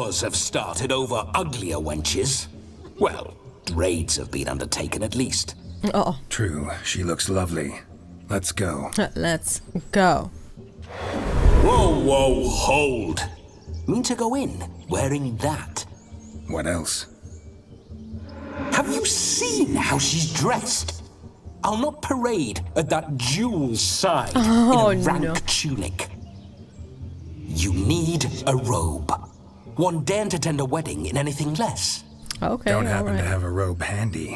wars have started over uglier wenches. Well, raids have been undertaken at least. Oh. True, she looks lovely. Let's go. Let's go. Whoa, whoa, hold. Mean to go in wearing that? What else? Have you seen how she's dressed? I'll not parade at that jewel's side in a rank tunic. You need a robe. One daren't attend a wedding in anything less. Okay, Don't happen to have a robe handy.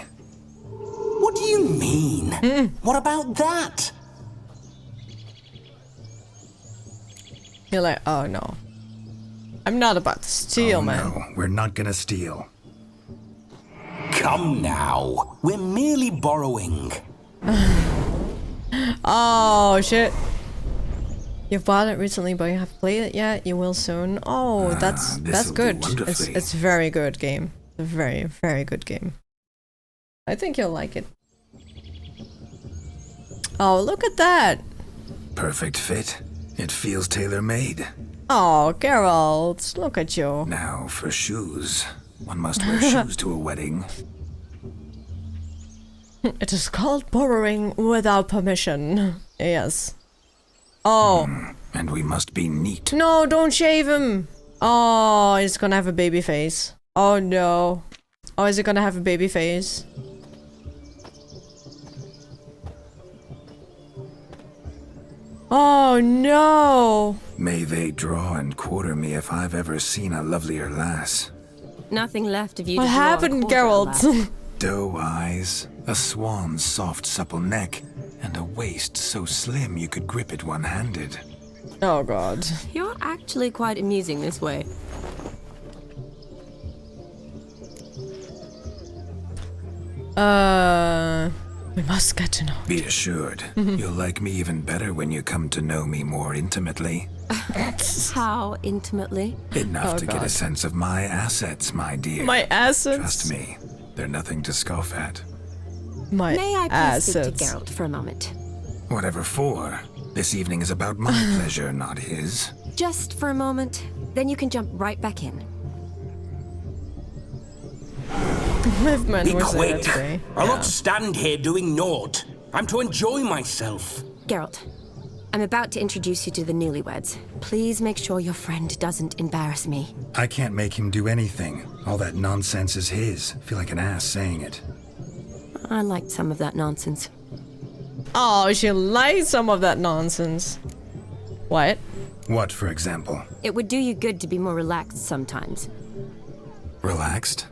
What do you mean? What about that? You're like, oh no. I'm not about to steal, man. No, we're not gonna steal. Come now. We're merely borrowing. Oh shit. You've bought it recently, but you haven't played it yet. You will soon. Oh, that's good. It's very good game. A very, very good game. I think you'll like it. Oh, look at that. Perfect fit. It feels tailor-made. Oh, Geralt, look at you. Now for shoes. One must wear shoes to a wedding. It is called borrowing without permission. Yes. Oh. And we must be neat. No, don't shave him. Oh, he's gonna have a baby face. Oh no. Oh, is he gonna have a baby face? Oh no. May they draw and quarter me if I've ever seen a lovelier lass. Nothing left of you What to draw a happened, quarter, Geralt? lad. Doe eyes, a swan's soft supple neck, and a waist so slim you could grip it one-handed. Oh god. You're actually quite amusing this way. We must get to know. Be assured, you'll like me even better when you come to know me more intimately. How intimately? Enough Oh, to get God. a sense of my assets, my dear. My assets? Trust me, they're nothing to scoff at. My May I please assets. speak to Geralt for a moment? Whatever for. This evening is about my pleasure, not his. Just for a moment, then you can jump right back in. Movement Be was there quick. today. I'll not stand here doing naught. I'm to enjoy myself. Geralt, I'm about to introduce you to the newlyweds. Please make sure your friend doesn't embarrass me. I can't make him do anything. All that nonsense is his. Feel like an ass saying it. I liked some of that nonsense. Oh, she likes some of that nonsense. What? What, for example? It would do you good to be more relaxed sometimes. Relaxed?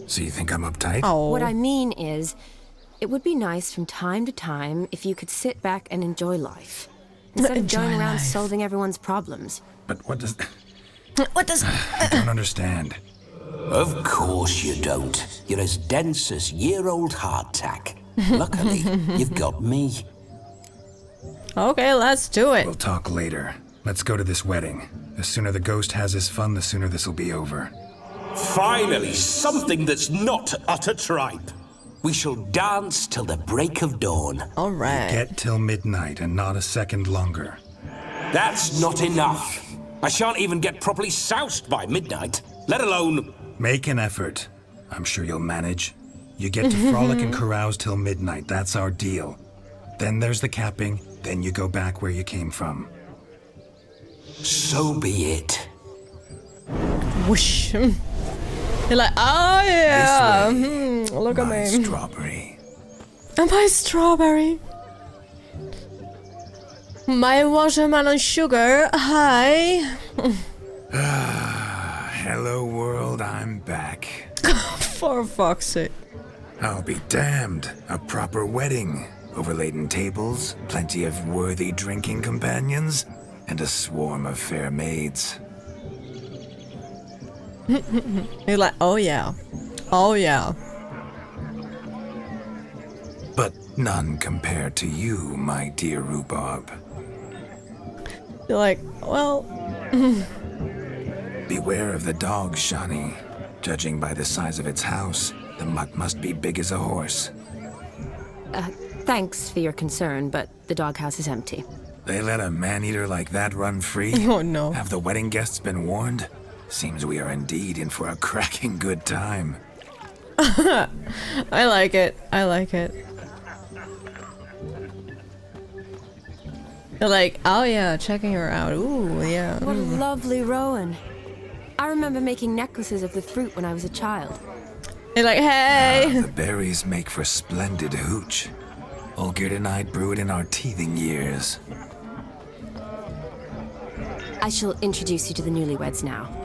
So you think I'm uptight? Oh. What I mean is, it would be nice from time to time if you could sit back and enjoy life. Instead of Enjoy going around life. solving everyone's problems. But what does... What does... I don't understand. Of course you don't. You're as dense as year-old hardtack. Luckily, you've got me. Okay, let's do it. We'll talk later. Let's go to this wedding. The sooner the ghost has his fun, the sooner this'll be over. Finally, something that's not utter tripe. We shall dance till the break of dawn. All right. Get till midnight and not a second longer. That's not enough. I shan't even get properly soused by midnight, let alone... Make an effort. I'm sure you'll manage. You get to frolic and carouse till midnight. That's our deal. Then there's the capping. Then you go back where you came from. So be it. Whoosh. You're like, oh yeah. This way, Look at my me. strawberry. My strawberry. My watermelon sugar. Hi. Hello world, I'm back. For fuck's sake. I'll be damned. A proper wedding. Overladen tables, plenty of worthy drinking companions, and a swarm of fair maids. You're like, oh yeah. Oh yeah. But none compared to you, my dear rhubarb. You're like, well, Beware of the dog, Shani. Judging by the size of its house, the mutt must be big as a horse. Thanks for your concern, but the doghouse is empty. They let a man-eater like that run free? oh no. Have the wedding guests been warned? Seems we are indeed in for a cracking good time. I like it. I like it. They're like, oh yeah, checking her out. Ooh, yeah. What a lovely Rowan. I remember making necklaces of the fruit when I was a child. They're like, hey! The berries make for splendid hooch. Olgerd and I brewed in our teething years. I shall introduce you to the newlyweds now.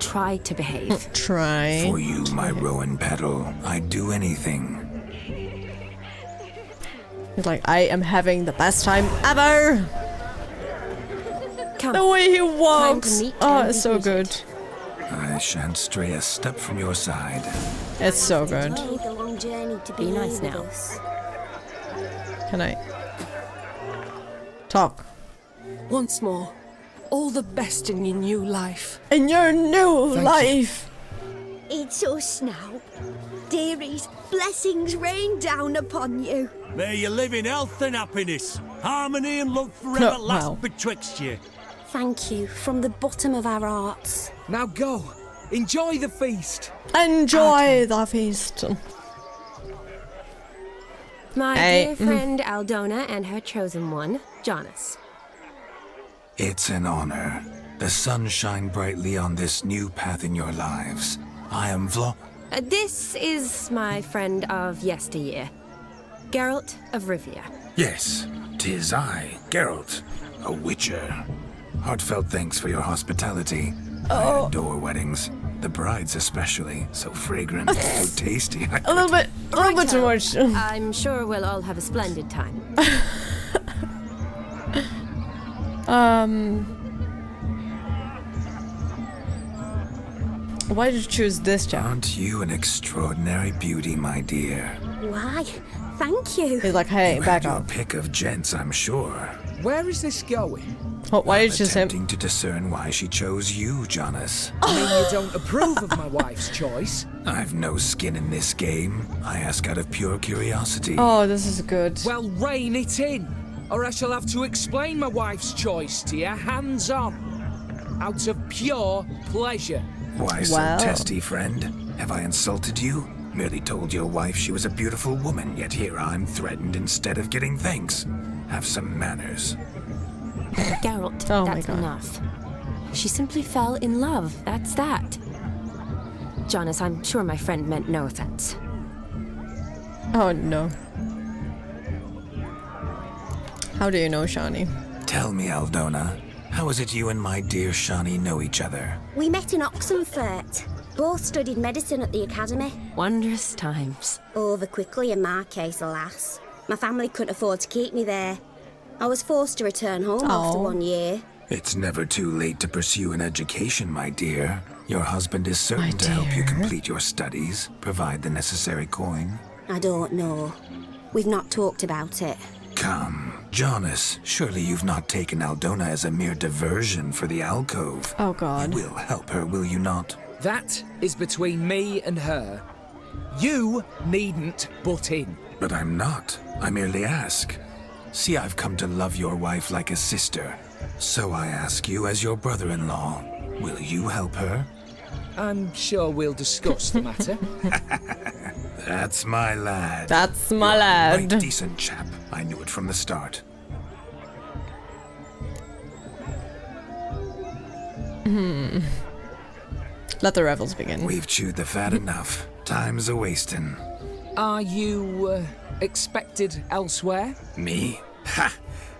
Try to behave. Try. For you, my Rowan petal, I'd do anything. He's like, I am having the best time ever! Come. The way he Time walks! to meet Oh, and it's be so greeted. good. I shan't stray a step from your side. It's so good. Take a long journey to Be nice with now. us. Can I talk? Once more, all the best in your new life. In your new life! It's us now. Dearies, blessings rain down upon you. May you live in health and happiness. Harmony and love forever Oh, last wow. betwixt you. Thank you from the bottom of our hearts. Now go. Enjoy the feast. Enjoy the feast. My Hey. dear friend Aldona and her chosen one, Jonas. It's an honor. The sun shine brightly on this new path in your lives. I am This is my friend of yesteryear, Geralt of Rivia. Yes, 'tis I, Geralt, a witcher. Heartfelt thanks for your hospitality. I adore weddings. The brides especially. So fragrant, so tasty. A little bit too much. I'm sure we'll all have a splendid time. Why did you choose this job? Aren't you an extraordinary beauty, my dear? Why, thank you. He's like, hey, You back had your up. pick of gents, I'm sure. Where is this going? Oh, why did you choose him? Attempting to discern why she chose you, Jonas. I mean, you don't approve of my wife's choice. I've no skin in this game. I ask out of pure curiosity. Oh, this is good. Well, rein it in, or I shall have to explain my wife's choice to you hands-on. Out of pure pleasure. Why so Wow. testy, friend? Have I insulted you? Merely told your wife she was a beautiful woman, yet here I'm threatened instead of getting thanks. Have some manners. Geralt, Oh my that's God. enough. She simply fell in love, that's that. Jonas, I'm sure my friend meant no offense. Oh no. How do you know Shani? Tell me, Aldona, how is it you and my dear Shani know each other? We met in Oxenfurt. Both studied medicine at the academy. Wondrous times. Over quickly in my case, alas. My family couldn't afford to keep me there. I was forced to return home after 1 year. It's never too late to pursue an education, my dear. Your husband is certain to help you dear. complete your studies, provide the necessary coin. I don't know. We've not talked about it. Come, Jonas, surely you've not taken Aldona as a mere diversion for the alcove. Oh God. You will help her, will you not? That is between me and her. You needn't butt in. But I'm not. I merely ask. See, I've come to love your wife like a sister. So I ask you as your brother-in-law, will you help her? I'm sure we'll discuss the matter. That's my lad. That's my You're a lad. right decent chap. I knew it from the start. Let the revels begin. We've chewed the fat enough. Time's a-wasting. Are you, expected elsewhere? Me? Ha!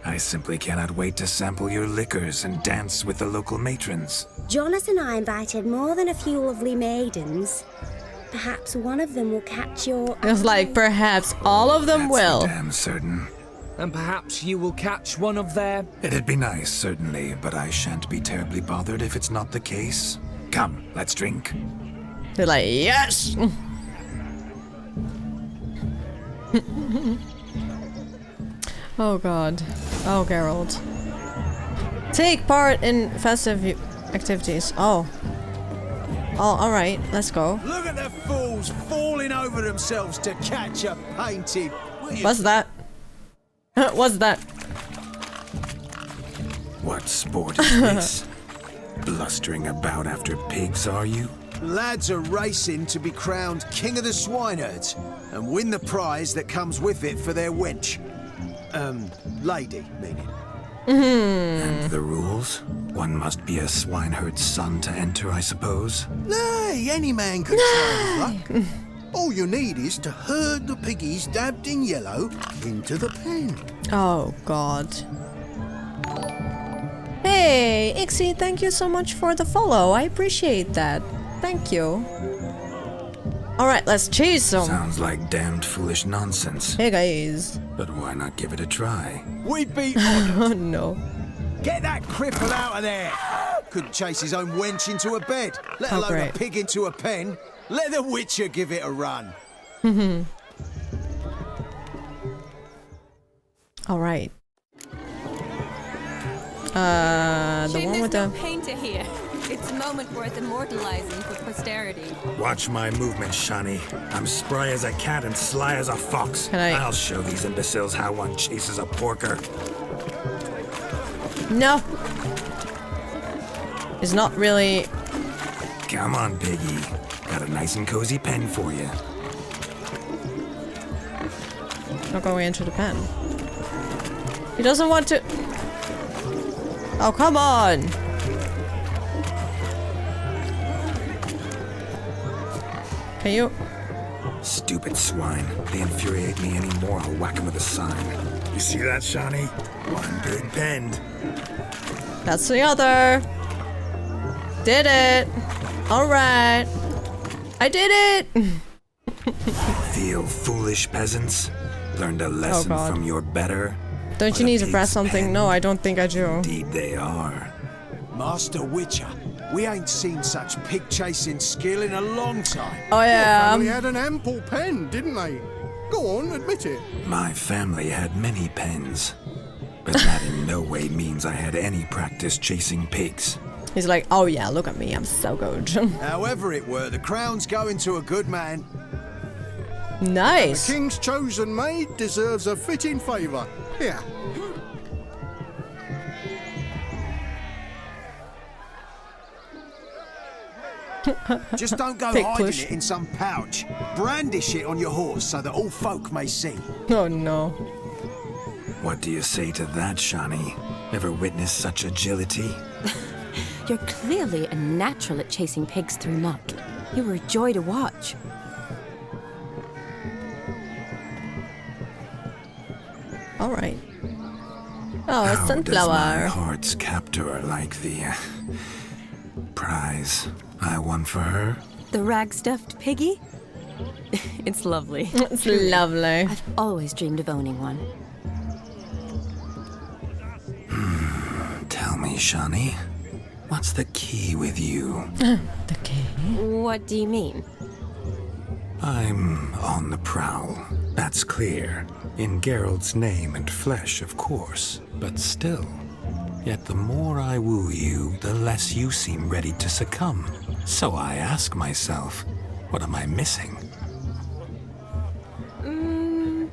I simply cannot wait to sample your liquors and dance with the local matrons. Jonas and I invited more than a few lovely maidens. Perhaps one of them will catch your It's like, perhaps all of them That's will. for damn certain. And perhaps you will catch one of their... It'd be nice, certainly, but I shan't be terribly bothered if it's not the case. Come, let's drink. They're like, yes! Oh God. Oh, Geralt. Take part in festive activities. Oh. Oh, alright, let's go. Look at the fools falling over themselves to catch a painted... What's that? What's that? What sport is this? Blustering about after pigs, are you? Lads are racing to be crowned king of the swineherds and win the prize that comes with it for their wench. Lady, meaning. And the rules? One must be a swineherd's son to enter, I suppose? Nay, any man could try his luck. All you need is to herd the piggies dabbed in yellow into the pen. Oh, God. Hey, Ixie, thank you so much for the follow. I appreciate that. Thank you. Alright, let's chase some. Sounds like damned foolish nonsense. Hey, guys. But why not give it a try? We'd be honoured. Oh, no. Get that cripple out of there! Couldn't chase his own wench into a bed, let alone great. a pig into a pen. Let the Witcher give it a run. Alright. The one with the... painter here. It's a moment worth immortalizing for posterity. Watch my movement, Shani. I'm spry as a cat and sly as a fox. I'll show these imbeciles how one chases a porker. No. It's not really... Come on, piggy. Got a nice and cozy pen for you. Not going into the pen. He doesn't want to... Oh, come on! Can you... Stupid swine. They infuriate me anymore. I'll whack him with a sign. You see that, Shani? One good bend. That's the other. Did it. Alright. I did it! Feel foolish, peasants? Learned a lesson from your better? Don't you need to press something? No, I don't think I do. Indeed they are. Master Witcher, we ain't seen such pig-chasing skill in a long time. Oh, yeah. Your family had an ample pen, didn't they? Go on, admit it. My family had many pens. But that in no way means I had any practice chasing pigs. He's like, oh yeah, look at me, I'm so good. However it were, the crown's going to a good man. Nice. The king's chosen maid deserves a fitting favour. Here. Just don't go hiding it in some pouch. Brandish it on your horse so that all folk may see. Oh no. What do you say to that, Shani? Ever witnessed such agility? You're clearly a natural at chasing pigs through muck. You were a joy to watch. Alright. Oh, a How sunflower. does my heart's captor like the prize I won for her? The rag-stuffed piggy? It's lovely. It's lovely. I've always dreamed of owning one. Tell me, Shani, what's the key with you? The key? What do you mean? I'm on the prowl. That's clear. In Geralt's name and flesh, of course. But still. Yet the more I woo you, the less you seem ready to succumb. So I ask myself, what am I missing?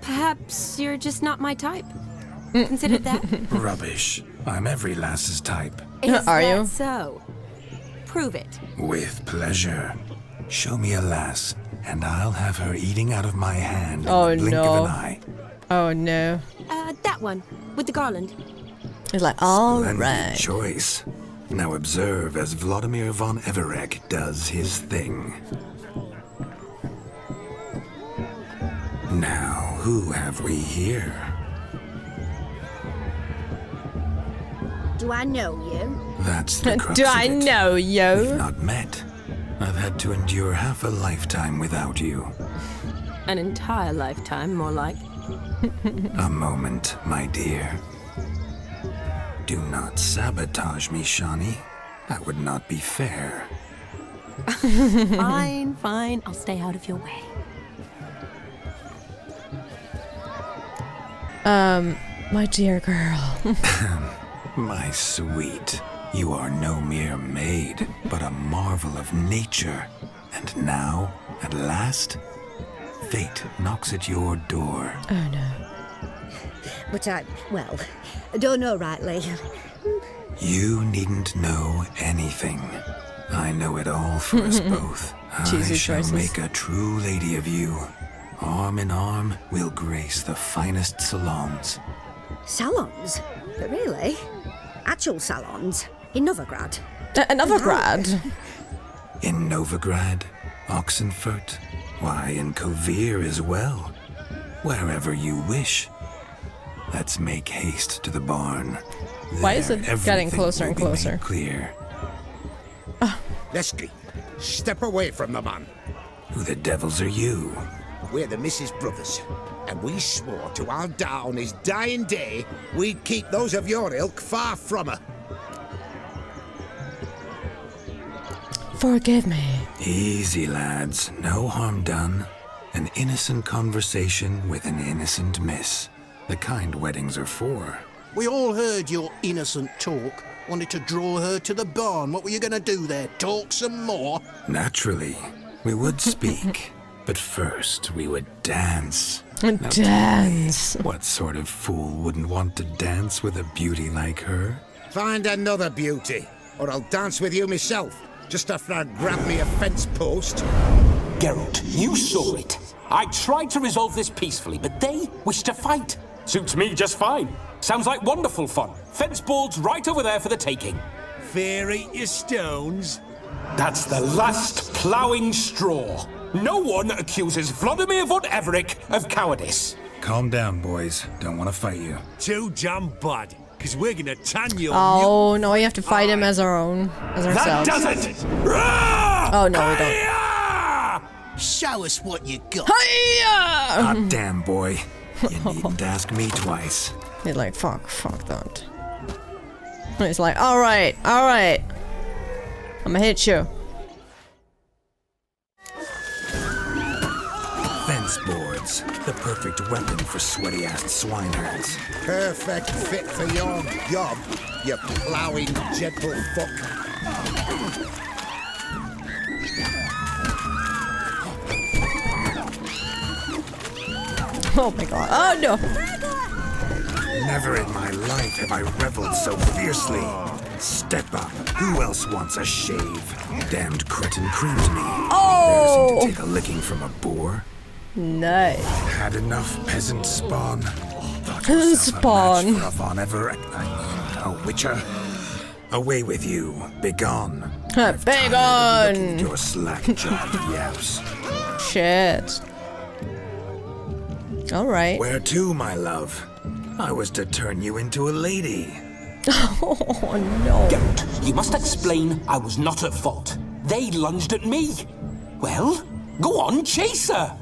Perhaps you're just not my type. Consider that. Rubbish. I'm every lass's type. Is Are that you? so? Prove it. With pleasure. Show me a lass, and I'll have her eating out of my hand Oh, in the blink no. of an eye. Oh no. That one, with the garland. He's like, Splendid alright. choice. Now observe as Vlodimir von Everek does his thing. Now, who have we here? Do I know you? That's the crux Do of I it. know We've you? not met. I've had to endure half a lifetime without you. An entire lifetime, more like. A moment, my dear. Do not sabotage me, Shani. That would not be fair. Fine, fine. I'll stay out of your way. My dear girl. My sweet, you are no mere maid, but a marvel of nature. And now, at last, fate knocks at your door. Oh no. But I don't know rightly. You needn't know anything. I know it all for us both. Cheesy I shall choices. make a true lady of you. Arm in arm, we'll grace the finest salons. Salons? But really? Actual salons? In Novigrad? Novigrad? In Novigrad, Oxenfurt, why, in Kovir as well. Wherever you wish. Let's make haste to the barn. Why is it There, getting everything closer and will be made closer? Clear. Lesky, step away from the man. Who the devils are you? We're the Mrs. Brothers, and we swore to our da on his dying day we'd keep those of your ilk far from her. Forgive me. Easy, lads. No harm done. An innocent conversation with an innocent miss. The kind weddings are for. We all heard your innocent talk. Wanted to draw her to the barn. What were you gonna do there? Talk some more? Naturally, we would speak. But first, we would dance. Now Dance. what sort of fool wouldn't want to dance with a beauty like her? Find another beauty, or I'll dance with you myself, just after I grab me a fence post. Geralt, you saw it. I tried to resolve this peacefully, but they wish to fight. Suits me just fine. Sounds like wonderful fun. Fence boards right over there for the taking. Fear eat your stones. That's the last ploughing straw. No one accuses Vlodimir von Everett of cowardice. Calm down, boys. Don't want to fight you. Too damn bad, because we're gonna tan you. Oh, no, we have to fight him as our own. As That ourselves. does it! Oh, no, we don't. Show us what you got. Hiya! Hot damn, boy. You needn't ask me twice. He's like, fuck that. He's like, alright. I'm gonna hit you. Fence boards. The perfect weapon for sweaty-ass swineherds. Perfect fit for your job, you ploughing gentle fuck. Oh my god. Oh no. Never in my life have I reveled so fiercely. Step up. Who else wants a shave? Damned cretin creamed me. Oh! Embarrassing to take a licking from a boar. Nice. Had enough peasant spawn. Thought yourself Spawn. a match for a Von Everett. A witcher. Away with you. Begone. I've tired of looking at Begone. your slack-jawed yaps. Shit. Alright. Where to, my love? I was to turn you into a lady. Oh no. Geralt, you must explain I was not at fault. They lunged at me. Well, go on, chase her.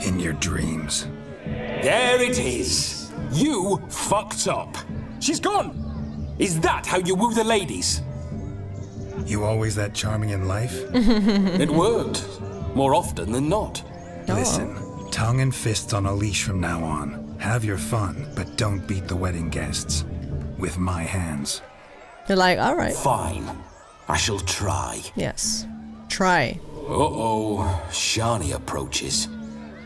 In your dreams. There it is. You fucked up. She's gone. Is that how you woo the ladies? You always that charming in life? It worked. More often than not. Listen, tongue and fists on a leash from now on. Have your fun, but don't beat the wedding guests. With my hands. You're like, alright. Fine. I shall try. Yes. Try. Uh-oh. Shani approaches.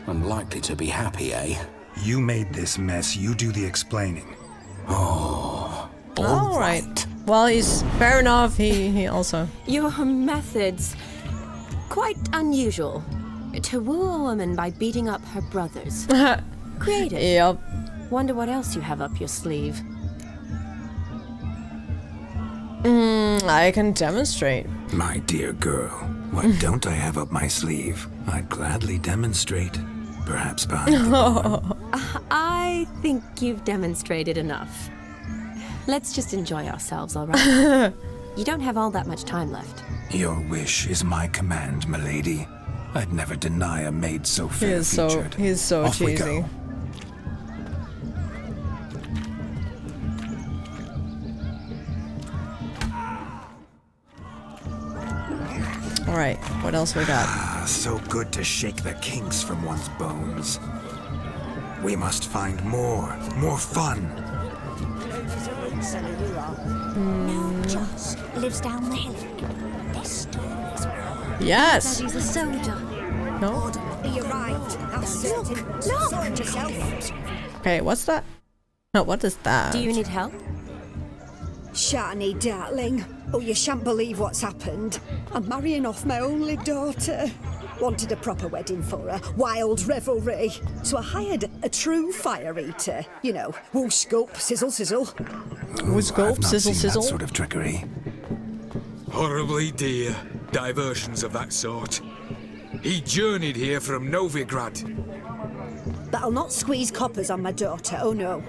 Unlikely to be happy, eh? You made this mess, you do the explaining. Oh. Alright. Well, he's fair enough. He also. Your methods, quite unusual. To woo a woman by beating up her brothers. Creative. Yep. Wonder what else you have up your sleeve. I can demonstrate. My dear girl, what don't I have up my sleeve? I'd gladly demonstrate. Perhaps behind the bar. I think you've demonstrated enough. Let's just enjoy ourselves, all right? You don't have all that much time left. Your wish is my command, milady. I'd never deny a maid so fair-featured. He's so Off we cheesy. go. Alright, what else we got? Ah, so good to shake the kinks from one's bones. We must find more fun. No, Joss lives down the hill. This store is wrong. Yes! Said he's a soldier. No? He arrived. How certain. Look! Okay, what's that? No, what is that? Do you need help? Shani, darling. Oh, you shan't believe what's happened. I'm marrying off my only daughter. Wanted a proper wedding for her, wild revelry. So I hired a true fire eater. You know, whoosh, gulp, sizzle, sizzle. Whoosh, gulp, sizzle, sizzle. That sort of trickery. Horribly dear diversions of that sort. He journeyed here from Novigrad. But I'll not squeeze coppers on my daughter, oh no.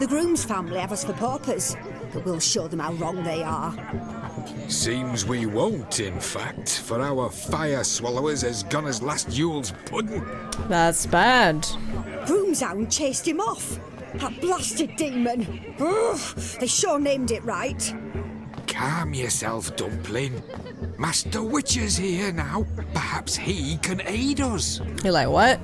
The groom's family have us for paupers, but we'll show them how wrong they are. Seems we won't, in fact, for our fire swallowers has gone as last Yule's pudding. That's bad. Groom's hound chased him off. That blasted demon. Ugh, they sure named it right. Calm yourself, Dumpling. Master Witcher's here now. Perhaps he can aid us. You're like, what?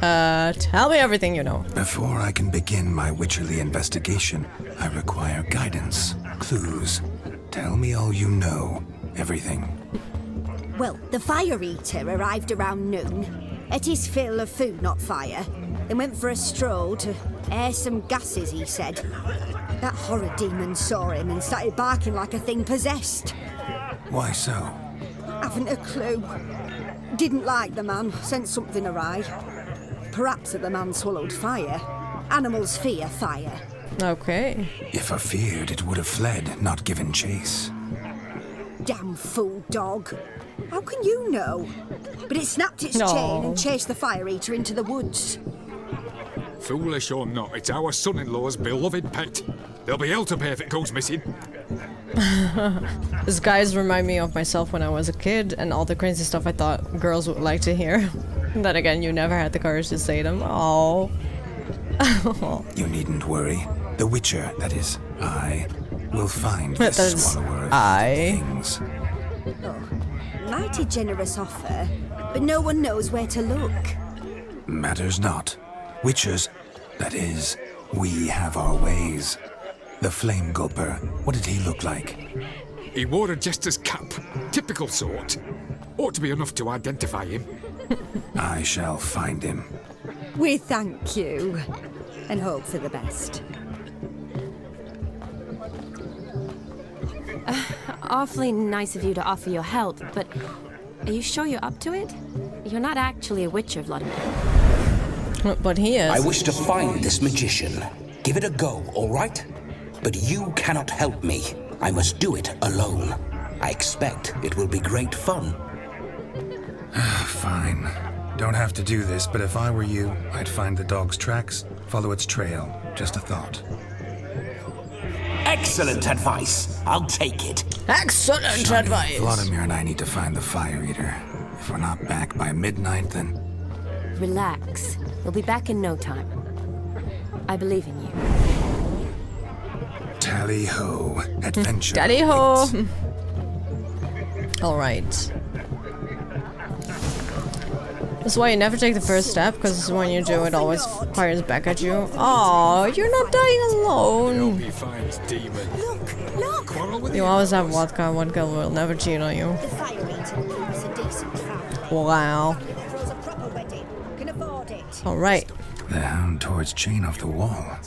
Tell me everything you know. Before I can begin my witcherly investigation, I require guidance, clues. Tell me all you know. Everything. Well, the fire eater arrived around noon. Ate his fill of food, not fire. Then went for a stroll to air some gases, he said. That horror demon saw him and started barking like a thing possessed. Why so? Haven't a clue. Didn't like the man, sent something awry. Perhaps that the man swallowed fire. Animals fear fire. Okay. If I feared, it would have fled, not given chase. Damn fool dog. How can you know? But it snapped its chain and chased the fire eater into the woods. Foolish or not, it's our son-in-law's beloved pet. There'll be hell to pay if it goes missing. These guys remind me of myself when I was a kid and all the crazy stuff I thought girls would like to hear. Then again, you never had the courage to say them. Oh. You needn't worry. The Witcher, that is, I, will find this swallower of things. Oh, mighty generous offer, but no one knows where to look. Matters not. Witchers, that is, we have our ways. The Flame Gulper, what did he look like? He wore a jester's cap, typical sort. Ought to be enough to identify him. I shall find him. We thank you, and hope for the best. Awfully nice of you to offer your help, but are you sure you're up to it? You're not actually a witcher, Vlodimir. But he is. I wish to find this magician. Give it a go, all right? But you cannot help me. I must do it alone. I expect it will be great fun. Fine. Don't have to do this, but if I were you, I'd find the dog's tracks, follow its trail. Just a thought. Excellent advice. I'll take it. Excellent advice. Vlodimir and I need to find the fire eater. If we're not back by midnight, then... Relax. We'll be back in no time. I believe in you. Tally-ho. Adventure. Tally-ho. All right. That's why you never take the first step, because when you do, it always fires back at you. Oh, you're not dying alone. You always have vodka. Vodka will never cheat on you. Wow. All right. The hound tore its chain off the wall.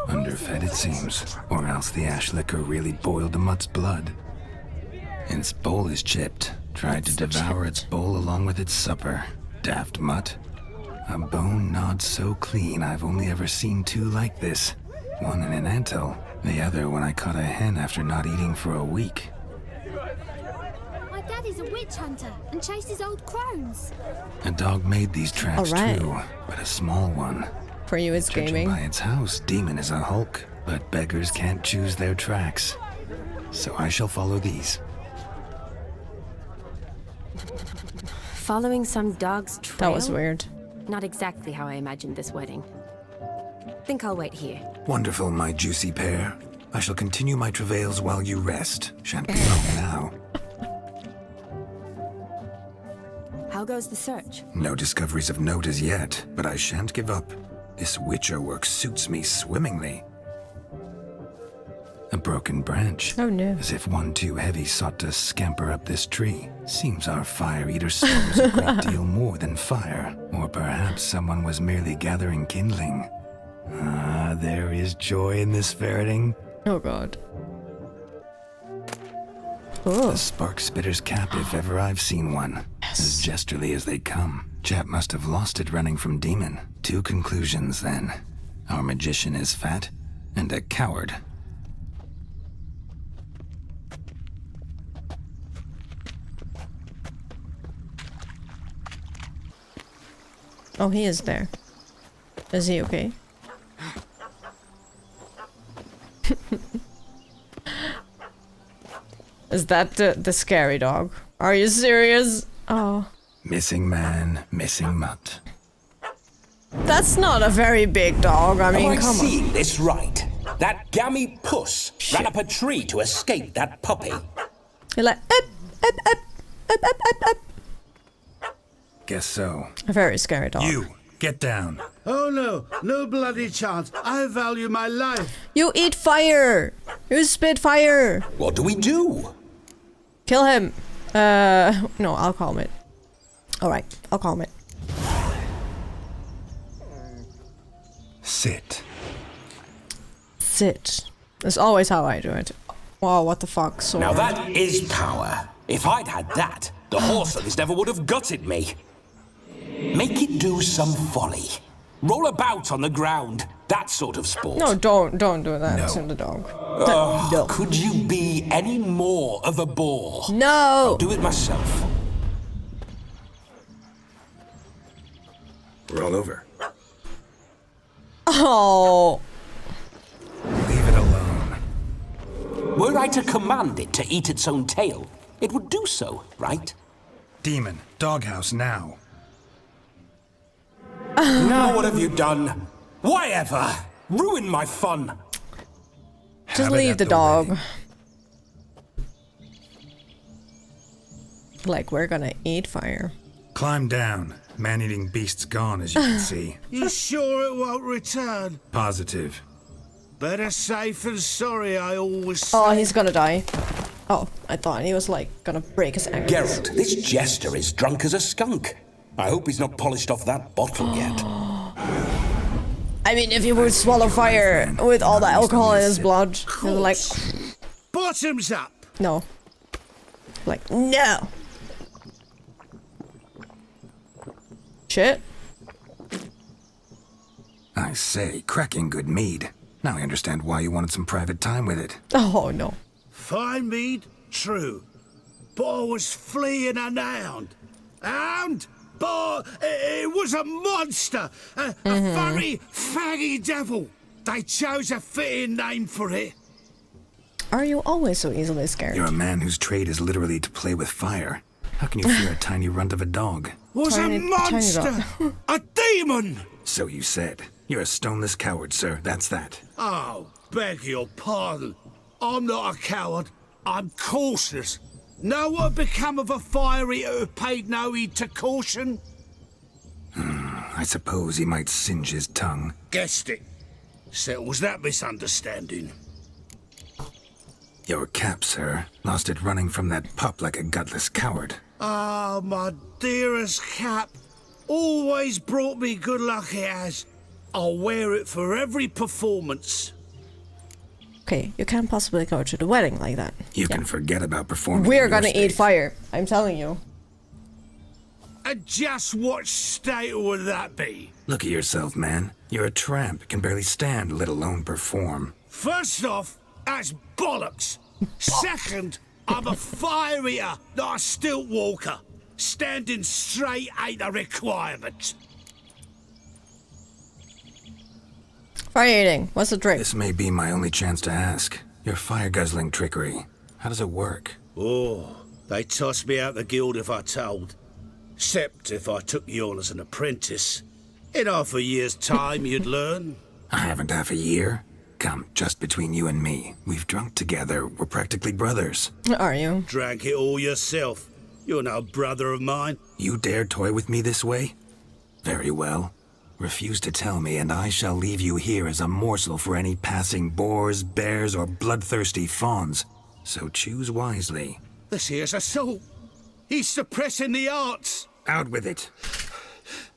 Underfed, it seems. Or else the ash liquor really boiled the mutt's blood. Its bowl is chipped. Tried to devour its bowl along with its supper. Daft mutt. A bone gnawed so clean I've only ever seen two like this. One in an anthill, the other when I caught a hen after not eating for a week. My daddy's a witch hunter and chases old crones. A dog made these tracks too, but a small one. For you, it's gaming. Judging by its house, Demon is a hulk, but beggars can't choose their tracks. So I shall follow these. Following some dog's trail? That was weird. Not exactly how I imagined this wedding. Think I'll wait here. Wonderful, my juicy pair. I shall continue my travails while you rest. Shan't be long now. How goes the search? No discoveries of note as yet, but I shan't give up. This witcher work suits me swimmingly. A broken branch. Oh no. As if one too heavy sought to scamper up this tree. Seems our fire eater slows a great deal more than fire. Or perhaps someone was merely gathering kindling. Ah, there is joy in this ferreting. Oh god. Ooh. The spark spitter's cap, if ever I've seen one. Yes. As jesterly as they come. Chap must have lost it running from demon. 2 conclusions then. Our magician is fat and a coward. Oh, he is there. Is he okay? Is that the scary dog? Are you serious? Oh. Missing man, missing mutt. That's not a very big dog. I mean, Am I come seeing on. this right? That gammy puss ran up a tree to escape that puppy. You're like, up. Guess so. A very scary dog. You, get down. Oh no, no bloody chance. I value my life. You eat fire. You spit fire. What do we do? Kill him. No, I'll calm it. Alright, I'll calm it. Sit. Sit. That's always how I do it. Wow, what the fuck? So Now that is power. If I'd had that, the Horsons never would have gutted me. Make it do some folly. Roll about on the ground. That sort of sport. No, don't do that to the dog. No. Could you be any more of a bore? No. I'll do it myself. Roll over. Oh. Leave it alone. Were I to command it to eat its own tail, it would do so, right? Demon, doghouse now. Now what have you done? Why ever? Ruin my fun. Just leave the dog. Like, we're gonna eat fire. Climb down. Man-eating beast's gone, as you can see. You sure it won't return? Positive. Better safe than sorry, I always say. Oh, he's gonna die. Oh, I thought he was like gonna break his ankles. Geralt, this jester is drunk as a skunk. I hope he's not polished off that bottle yet. I mean, if he would swallow fire with all the alcohol in his blood, he's like, Bottoms up. no. Like, no. Shit. I say, cracking good mead. Now I understand why you wanted some private time with it. Oh, no. Fine mead, true. But I was fleeing an hound. Hound? But it was a monster. A very faggy devil. They chose a fitting name for it. Are you always so easily scared? You're a man whose trade is literally to play with fire. How can you fear a tiny runt of a dog? Was a monster. A demon. So you said. You're a stoneless coward, sir. That's that. Oh, beg your pardon. I'm not a coward. I'm cautious. Know what become of a fire eater who paid no heed to caution? I suppose he might singe his tongue. Guessed it. Settles that misunderstanding. Your cap, sir. Lost it running from that pup like a gutless coward. Ah, my dearest cap. Always brought me good luck it has. I'll wear it for every performance. Okay, you can't possibly go to the wedding like that. You can forget about performing. We're gonna eat fire. I'm telling you. And just what state would that be? Look at yourself, man. You're a tramp, can barely stand, let alone perform. First off, that's bollocks. Second, I'm a fire eater, not a stilt walker. Standing straight ain't a requirement. Fire eating. What's the trick? This may be my only chance to ask. Your fire-guzzling trickery. How does it work? Oh, they toss me out the guild if I told. Except if I took you on as an apprentice. In half a year's time, you'd learn. I haven't half a year. Come, just between you and me. We've drunk together. We're practically brothers. Are you? Drank it all yourself. You're no brother of mine. You dare toy with me this way? Very well. Refuse to tell me, and I shall leave you here as a morsel for any passing boars, bears, or bloodthirsty fawns. So choose wisely. This here's assault. He's suppressing the arts. Out with it.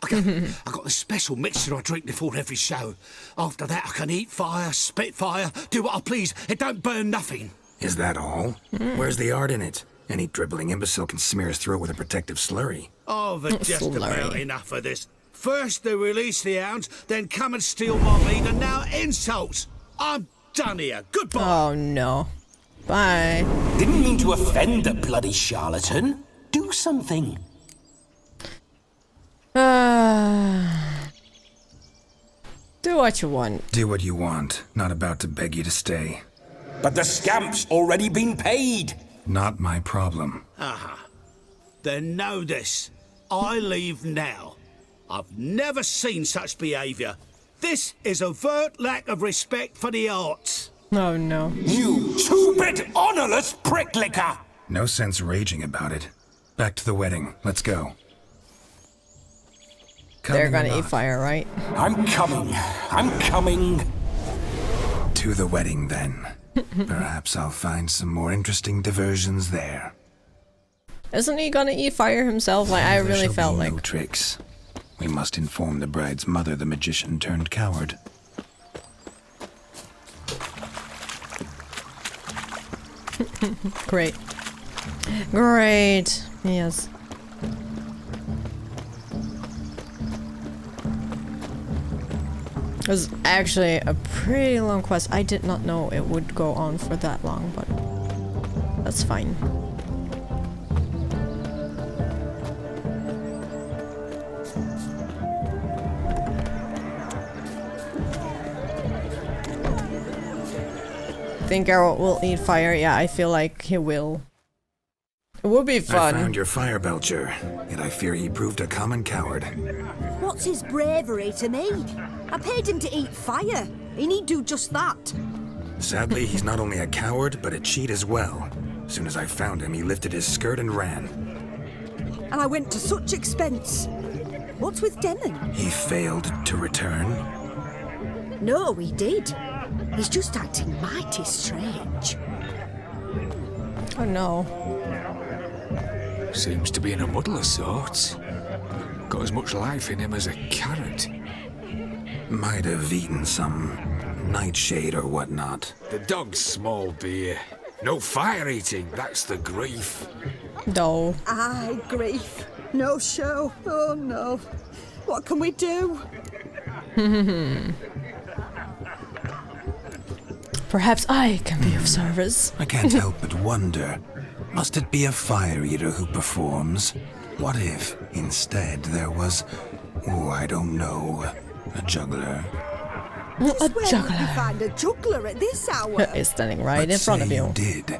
I got a special mixture I drink before every show. After that, I can eat fire, spit fire, do what I please. It don't burn nothing. Is that all? Where's the art in it? Any dribbling imbecile can smear his throat with a protective slurry. I've just about enough of this. First they release the hounds, then come and steal my meat, and now insults. I'm done here. Goodbye. Oh no. Bye. Didn't mean to offend the bloody charlatan. Do something. Do what you want. Do what you want. Not about to beg you to stay. But the scamp's already been paid. Not my problem. Aha. Then know this. I leave now. I've never seen such behaviour. This is overt lack of respect for the arts. Oh no. You two-bit honourless pricklicker! No sense raging about it. Back to the wedding. Let's go. They're gonna eat fire, right? I'm coming. I'm coming. To the wedding, then. Perhaps I'll find some more interesting diversions there. Isn't he gonna eat fire himself? Like, I really felt like... no tricks. We must inform the bride's mother the magician turned coward. Great. Great. Yes. It was actually a pretty long quest. I did not know it would go on for that long, but that's fine. Think Geralt will eat fire? Yeah, I feel like he will. It would be fun. I found your fire belcher, yet I fear he proved a common coward. What's his bravery to me? I paid him to eat fire. He need do just that. Sadly, he's not only a coward, but a cheat as well. As soon as I found him, he lifted his skirt and ran. And I went to such expense. What's with Demon? He failed to return. No, he did. He's just acting mighty strange. Oh no. Seems to be in a muddle of sorts. Got as much life in him as a carrot. Might have eaten some nightshade or whatnot. The dog's small beer. No fire eating, that's the grief. No. Aye, grief. No show. Oh no. What can we do? Perhaps I can be of service. I can't help but wonder. Must it be a fire eater who performs? What if, instead, there was... oh, I don't know... a juggler? A juggler? You find a juggler at this hour? He's standing right in front of you. Did.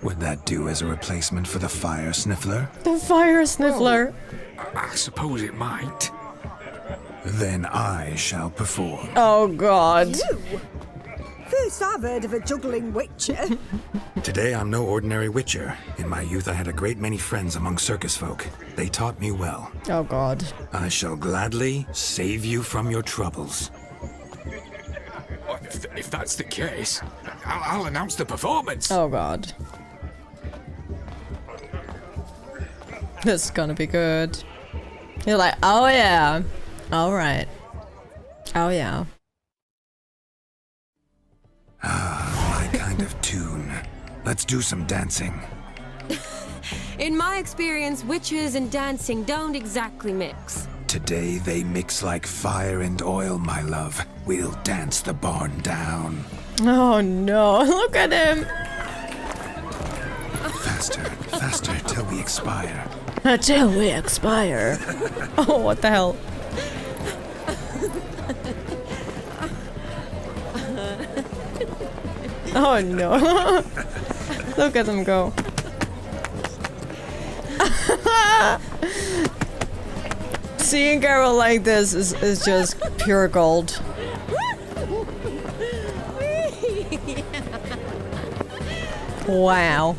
Would that do as a replacement for the fire sniffler? The fire sniffler? I suppose it might. Then I shall perform. Oh god. You? First I've heard of a juggling witcher. Today I'm no ordinary witcher. In my youth I had a great many friends among circus folk. They taught me well. Oh god. I shall gladly save you from your troubles. If that's the case, I'll announce the performance. Oh god. This is gonna be good. You're like, oh yeah. Alright. Oh yeah. Ah, my kind of tune. Let's do some dancing. In my experience, witches and dancing don't exactly mix. Today they mix like fire and oil, my love. We'll dance the barn down. Oh no, look at him. Faster, faster till we expire. Till we expire. Oh, what the hell? Oh no. Look at them go. Seeing Geralt like this is just pure gold. Wow.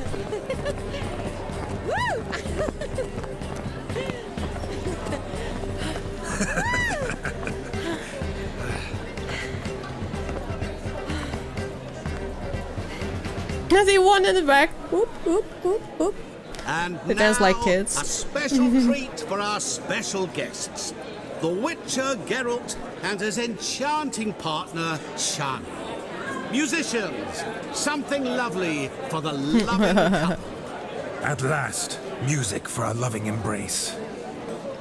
Has he won in the back? Whoop, whoop, whoop, whoop. And they now, dance like kids. A special treat for our special guests. The Witcher Geralt and his enchanting partner, Shani. Musicians, something lovely for the loving couple. At last, music for a loving embrace.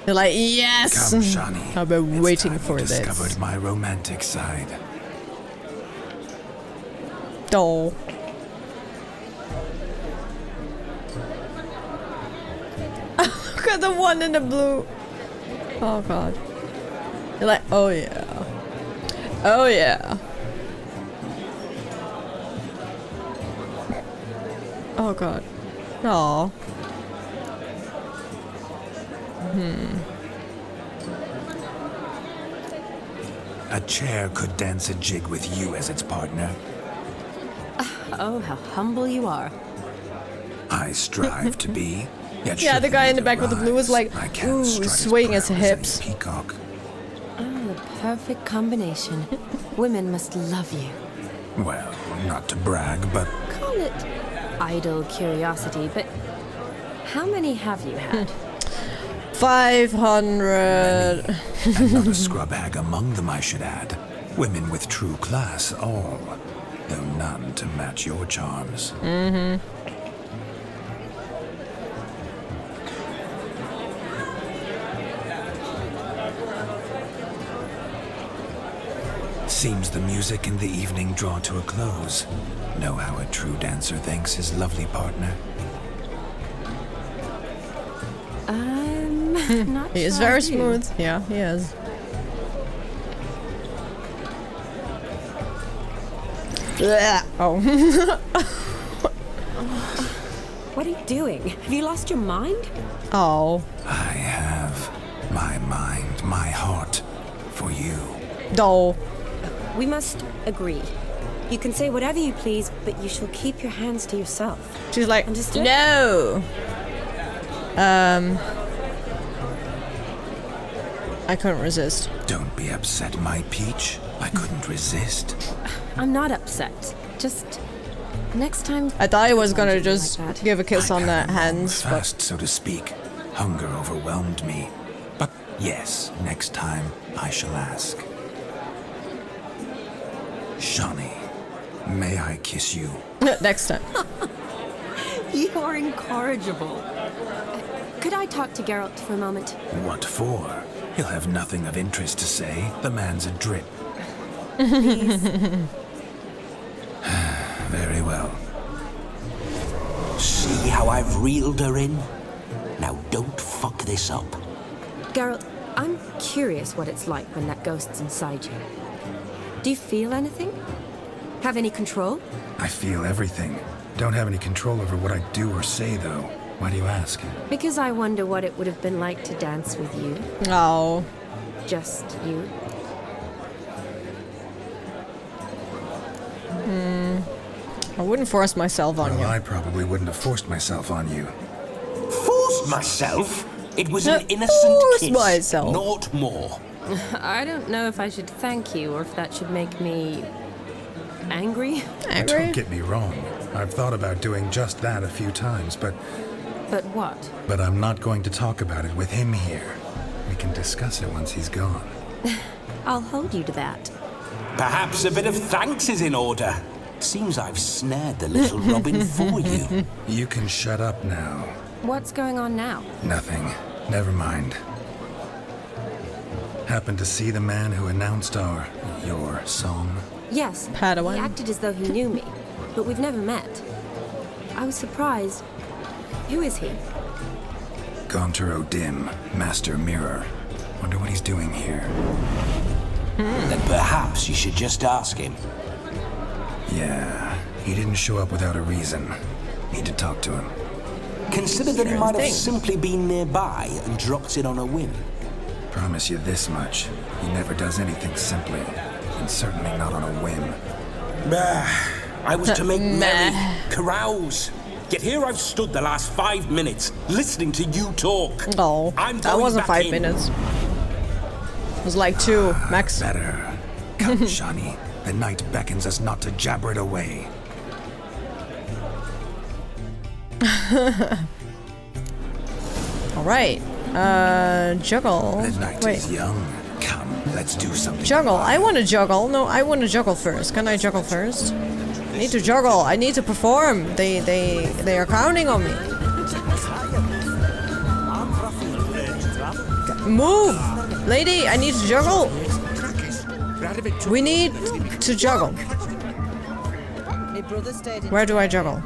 You're like, yes! Come, Shani. I've been waiting for you this. Discovered my romantic side. Oh. Look at the one in the blue. Oh god. You're like, oh yeah. Oh yeah. Oh god. Aww. A chair could dance a jig with you as its partner. Oh, how humble you are. I strive to be. Yet Yeah, the guy in the back with the blue is like, I can't ooh, strut as swaying his proud as any hips. Peacock. Oh, the perfect combination. Women must love you. Well, not to brag, but Call it idle curiosity, but how many have you had? 500. and not a scrub hag among them, I should add. Women with true class, all. Though none to match your charms. Mm-hmm. Seems the music and the evening draw to a close. Know how a true dancer thanks his lovely partner? Not He is sure I very do. smooth. Yeah, he is. Oh. What are you doing? Have you lost your mind? Oh. I have my mind, my heart for you. No. We must agree. You can say whatever you please, but you shall keep your hands to yourself. She's like, Understood? no. I couldn't resist. Don't be upset, my peach. I couldn't resist. I'm not upset. Just next time. I thought I was gonna like just that. give a kiss on the hands, but Fast, so to speak. Hunger overwhelmed me. But yes, next time I shall ask. Shani, may I kiss you? next time. You are incorrigible. Could I talk to Geralt for a moment? What for? He'll have nothing of interest to say. The man's a drip. Please. Very well. See how I've reeled her in? Now don't fuck this up. Geralt, I'm curious what it's like when that ghost's inside you. Do you feel anything? Have any control? I feel everything. Don't have any control over what I do or say, though. Why do you ask? Because I wonder what it would have been like to dance with you. Oh. Just you. I wouldn't force myself on you. I probably wouldn't have forced myself on you. Forced myself? It was an innocent Forced kiss. myself. Not more. I don't know if I should thank you or if that should make me angry. Don't get me wrong. I've thought about doing just that a few times, but what? But I'm not going to talk about it with him here. We can discuss it once he's gone. I'll hold you to that. Perhaps a bit of thanks is in order. Seems I've snared the little robin for you. You can shut up now. What's going on now? Nothing. Never mind. Happened to see the man who announced your song? Yes, Padawan. he acted as though he knew me, but we've never met. I was surprised. Who is he? Gaunter O'Dim, Master Mirror. Wonder what he's doing here. Then perhaps you should just ask him. Yeah, he didn't show up without a reason. Need to talk to him. Consider that he might have simply been nearby and dropped in on a whim. Promise you this much. He never does anything simply. And certainly not on a whim. I was to make merry, carouse. Yet here I've stood the last 5 minutes listening to you talk. Oh, I'm that going wasn't back 5 in. minutes. It was like 2, max. Better. Come, Shani. The night beckons us not to jabber it away. All right. Juggle. The night is young. Come, Let's do something. Juggle. I want to juggle. No, I want to juggle first. Can I juggle first? I need to juggle. I need to perform. They are counting on me. Move! Lady, I need to juggle. We need to juggle. Where do I juggle?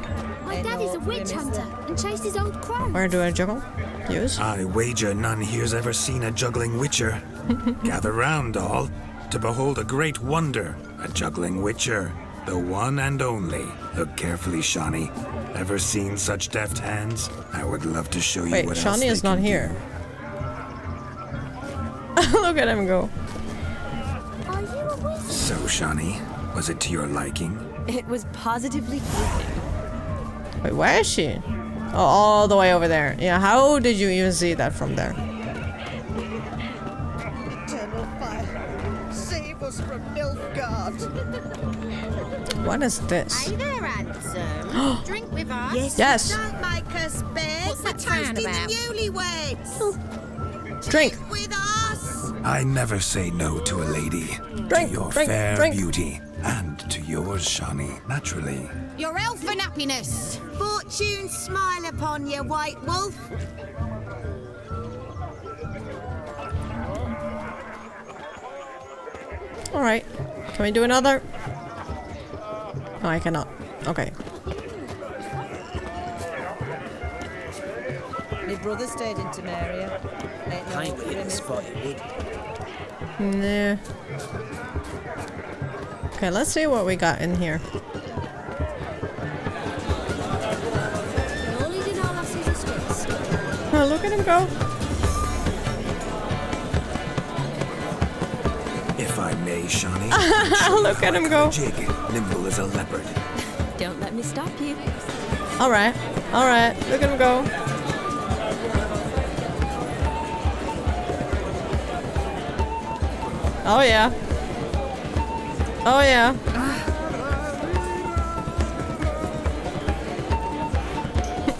My daddy's a witch hunter and chases old crows. Where do I juggle? Use? I wager none here's ever seen a juggling witcher. Gather round, all, to behold a great wonder, a juggling witcher. The one and only. Look carefully, Shawnee. Ever seen such deft hands? I would love to show you Wait, what Shawnee else is not here. Look at him go. Are you a wizard? So, Shawnee, was it to your liking? It was positively gripping. Wait, where is she? Oh, all the way over there. Yeah, how did you even see that from there? Eternal fire, save us from Nilfgaard. What is this? Hey there, handsome. Drink with us. Yes. Don't make us beg. What's that We're frown toasting about? the newlyweds. Drink. With us. I never say no to a lady. Drink, To your drink, fair drink. beauty. And to yours, Shawnee, naturally. Your elfin happiness. Fortune smile upon you, white wolf. Alright. Can we do another? No, I cannot. Okay. My brother stayed in Temeria. Can't be in the spot, Nah. Okay, let's see what we got in here. All leading our lassies astray. Oh, look at him go. If I may, Shawnee. Look at him go. Jig, nimble as a leopard. Don't let me stop you. Alright. Alright. Look at him go. Oh yeah. Oh yeah.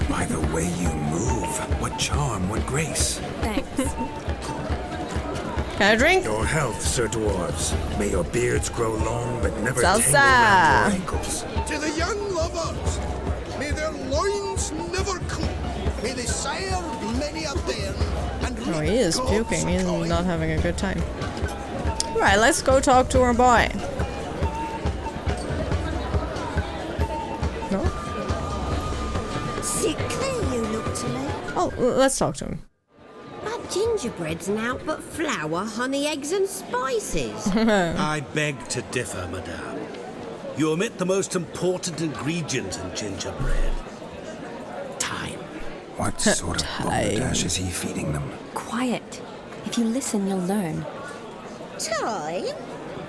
By the way you move, what charm, what grace. Thanks. Can I drink? Your health, Sir Dwarves. May your beards grow long, but never Salsa. tangle around your ankles. To the young lovers, may their loins never cool. May they sire many a bairn and Oh, reap he is God's puking. He's joy. not having a good time. Alright, let's go talk to our boy. No? Sickly you look to me. Oh, let's talk to him. That gingerbread's now but flour, honey, eggs and spices. I beg to differ, madame. You omit the most important ingredient in gingerbread. Time. What sort of balderdash is he feeding them? Quiet. If you listen, you'll learn. Time?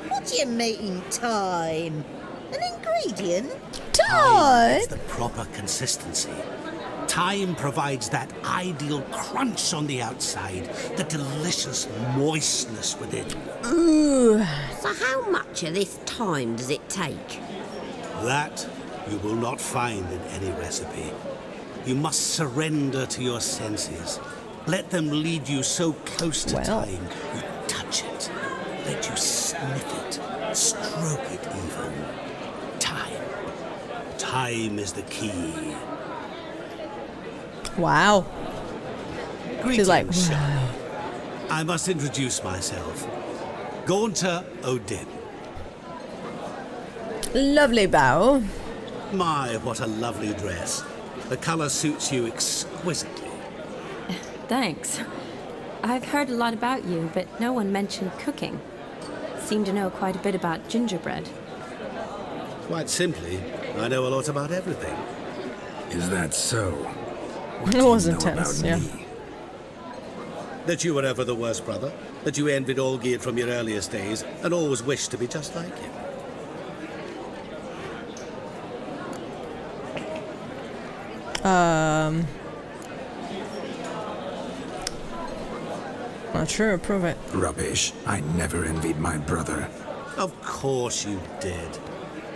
What do you mean, time? An ingredient? Time is the proper consistency. Time provides that ideal crunch on the outside, the delicious moistness within. Ooh. So how much of this time does it take? That you will not find in any recipe. You must surrender to your senses. Let them lead you so close to time, you touch it. Let you sniff it, stroke it even. Time. Time is the key. Wow. She's like, Greetings, Shawnee. I must introduce myself. Gaunter Odin. lovely bow. My, what a lovely dress. The color suits you exquisitely. Thanks. I've heard a lot about you, but no one mentioned cooking. Seem to know quite a bit about gingerbread. Quite simply, I know a lot about everything. Is that so? What It do you was know intense, about yeah. me? That you were ever the worst brother. That you envied Olgierd from your earliest days and always wished to be just like him. Not sure, prove it. Rubbish. I never envied my brother. Of course you did.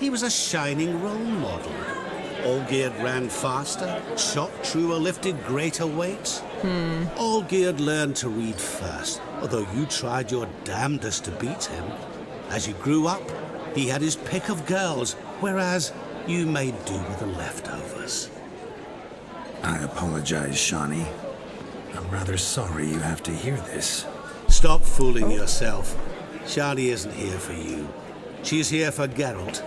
He was a shining role model. Olgierd ran faster, shot truer, lifted greater weights. Olgierd learned to read first, although you tried your damnedest to beat him. As you grew up, he had his pick of girls, whereas you made do with the leftovers. I apologize, Shawnee. I'm rather sorry you have to hear this. Stop fooling yourself. Shani isn't here for you. She's here for Geralt.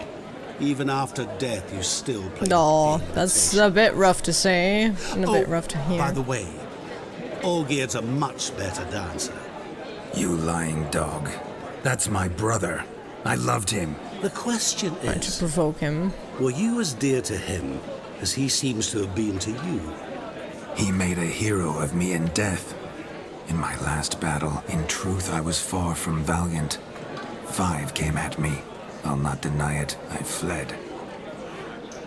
Even after death, you still play. No, that's a bit rough to say, and a bit rough to hear. By the way, Olgierd's a much better dancer. You lying dog. That's my brother. I loved him. The question Trying is, to provoke him. were you as dear to him as he seems to have been to you? He made a hero of me in death. In my last battle, in truth, I was far from valiant. 5 came at me. I'll not deny it, I fled.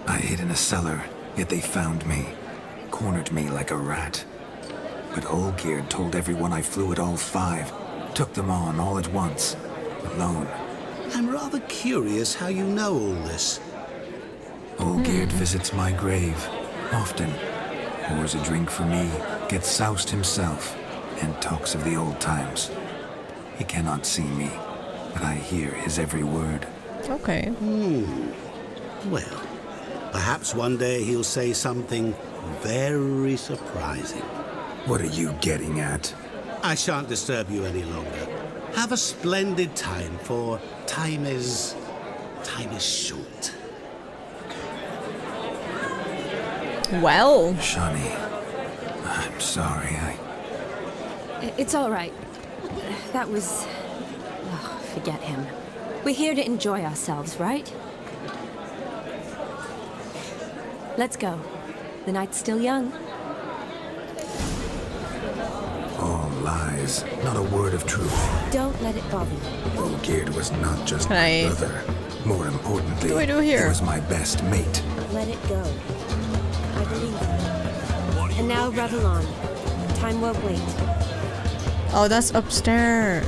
I hid in a cellar, yet they found me, cornered me like a rat. But Olgierd told everyone I flew at all 5, took them on all at once, alone. I'm rather curious how you know all this. Olgierd visits my grave, often. Pours a drink for me, gets soused himself, and talks of the old times. He cannot see me, but I hear his every word. Okay. Well, perhaps one day he'll say something very surprising. What are you getting at? I shan't disturb you any longer. Have a splendid time, for time is short. Well. Shawnee, I'm sorry, It's all right. That was... Oh, forget him. We're here to enjoy ourselves, right? Let's go. The night's still young. All lies, not a word of truth. Don't let it bother you. Olgierd was not just Hey. my brother. More importantly, What do we do here? he was my best mate. Let it go. I believe you. And now revel on. Time won't wait. Oh, that's upstairs.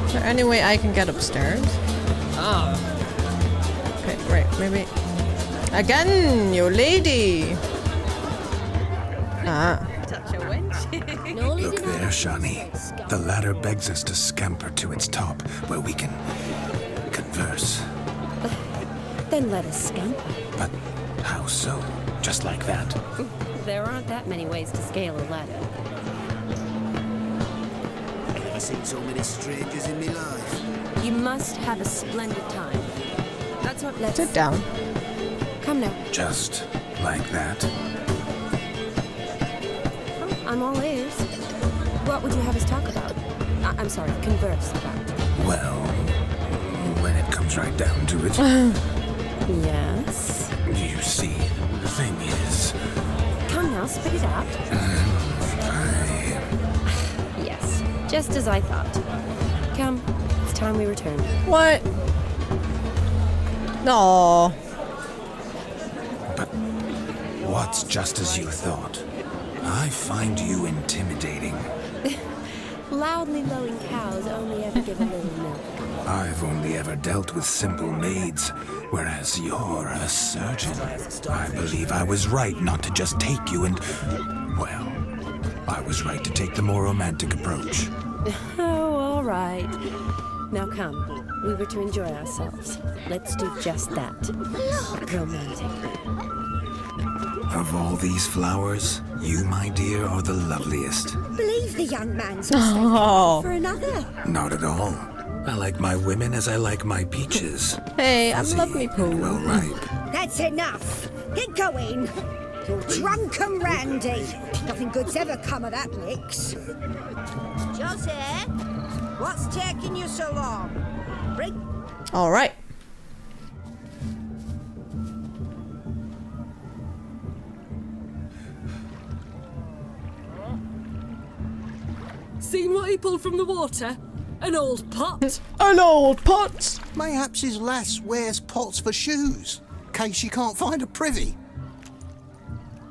Is there any way I can get upstairs? Oh. Okay, right, maybe. Again, you lady! Ah. Look there, Shawnee. The ladder begs us to scamper to its top, where we can converse. Then let us scamper. But how so? Just like that? There aren't that many ways to scale a ladder. I've never seen so many strangers in my life. You must have a splendid time. That's what let's... Sit down. Come now. Just like that? I'm all ears. What would you have us talk about? I'm sorry, converse about. Well, when it comes right down to it. Yes? You see, the thing is... Come now, spit it out. Yes, just as I thought. Come, it's time we return. What? No. But what's just as you thought? I find you intimidating. Loudly lowing cows only ever give a little milk. I've only ever dealt with simple maids, whereas you're a surgeon. I believe I was right not to just take you and... Well, I was right to take the more romantic approach. Oh, all right. Now come, we were to enjoy ourselves. Let's do just that. Romantic. Of all these flowers, you, my dear, are the loveliest. Believe the young man's Oh. for another. Not at all. I like my women as I like my peaches. Hey, Fuzzy, I'm lovely poo. well ripe. That's enough. Get going. You're drunk and randy. Nothing good's ever come of that mix. Josie, what's taking you so long? Bring. All right. Seen what he pulled from the water? An old pot. An old pot. Mayhaps his lass wears pots for shoes, case she can't find a privy.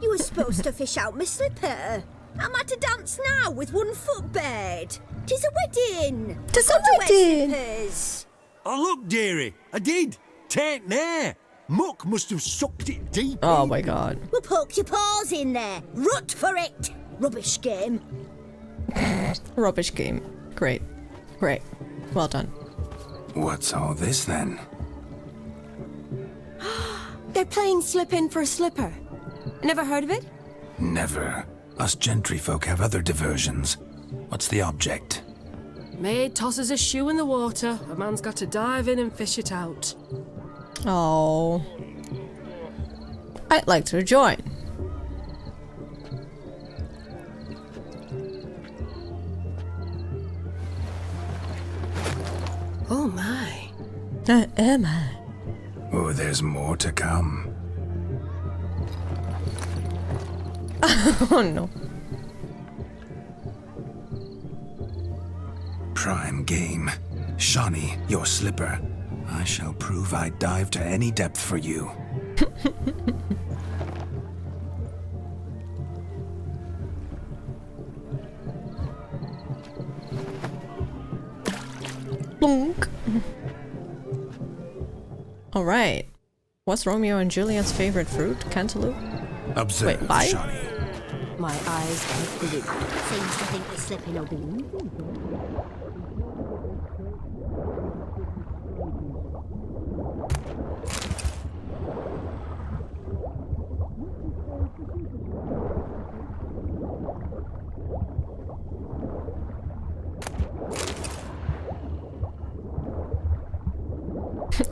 You were supposed to fish out my slipper. I'm at a dance now with one foot bared. 'Tis a wedding. 'Tis a Got to wear wedding. slippers. Oh, look, dearie, I did. Take there. Muck must have sucked it deep. Oh my god. Well, poke your paws in there. Rut for it. Rubbish game. Rubbish game. Great. Great. Well done. What's all this then? They're playing slip in for a slipper. Never heard of it? Never. Us gentry folk have other diversions. What's the object? Maid tosses a shoe in the water. A man's got to dive in and fish it out. Oh. I'd like to join. Oh my. Am I? Oh, there's more to come. Oh no. Prime game. Shawnee, your slipper. I shall prove I dive to any depth for you. Bonk. All right. What's Romeo and Juliet's favorite fruit? Cantaloupe? Observe, wait, bye? Shawnee. My eyes are blue. Seems to think we're slipping a wing.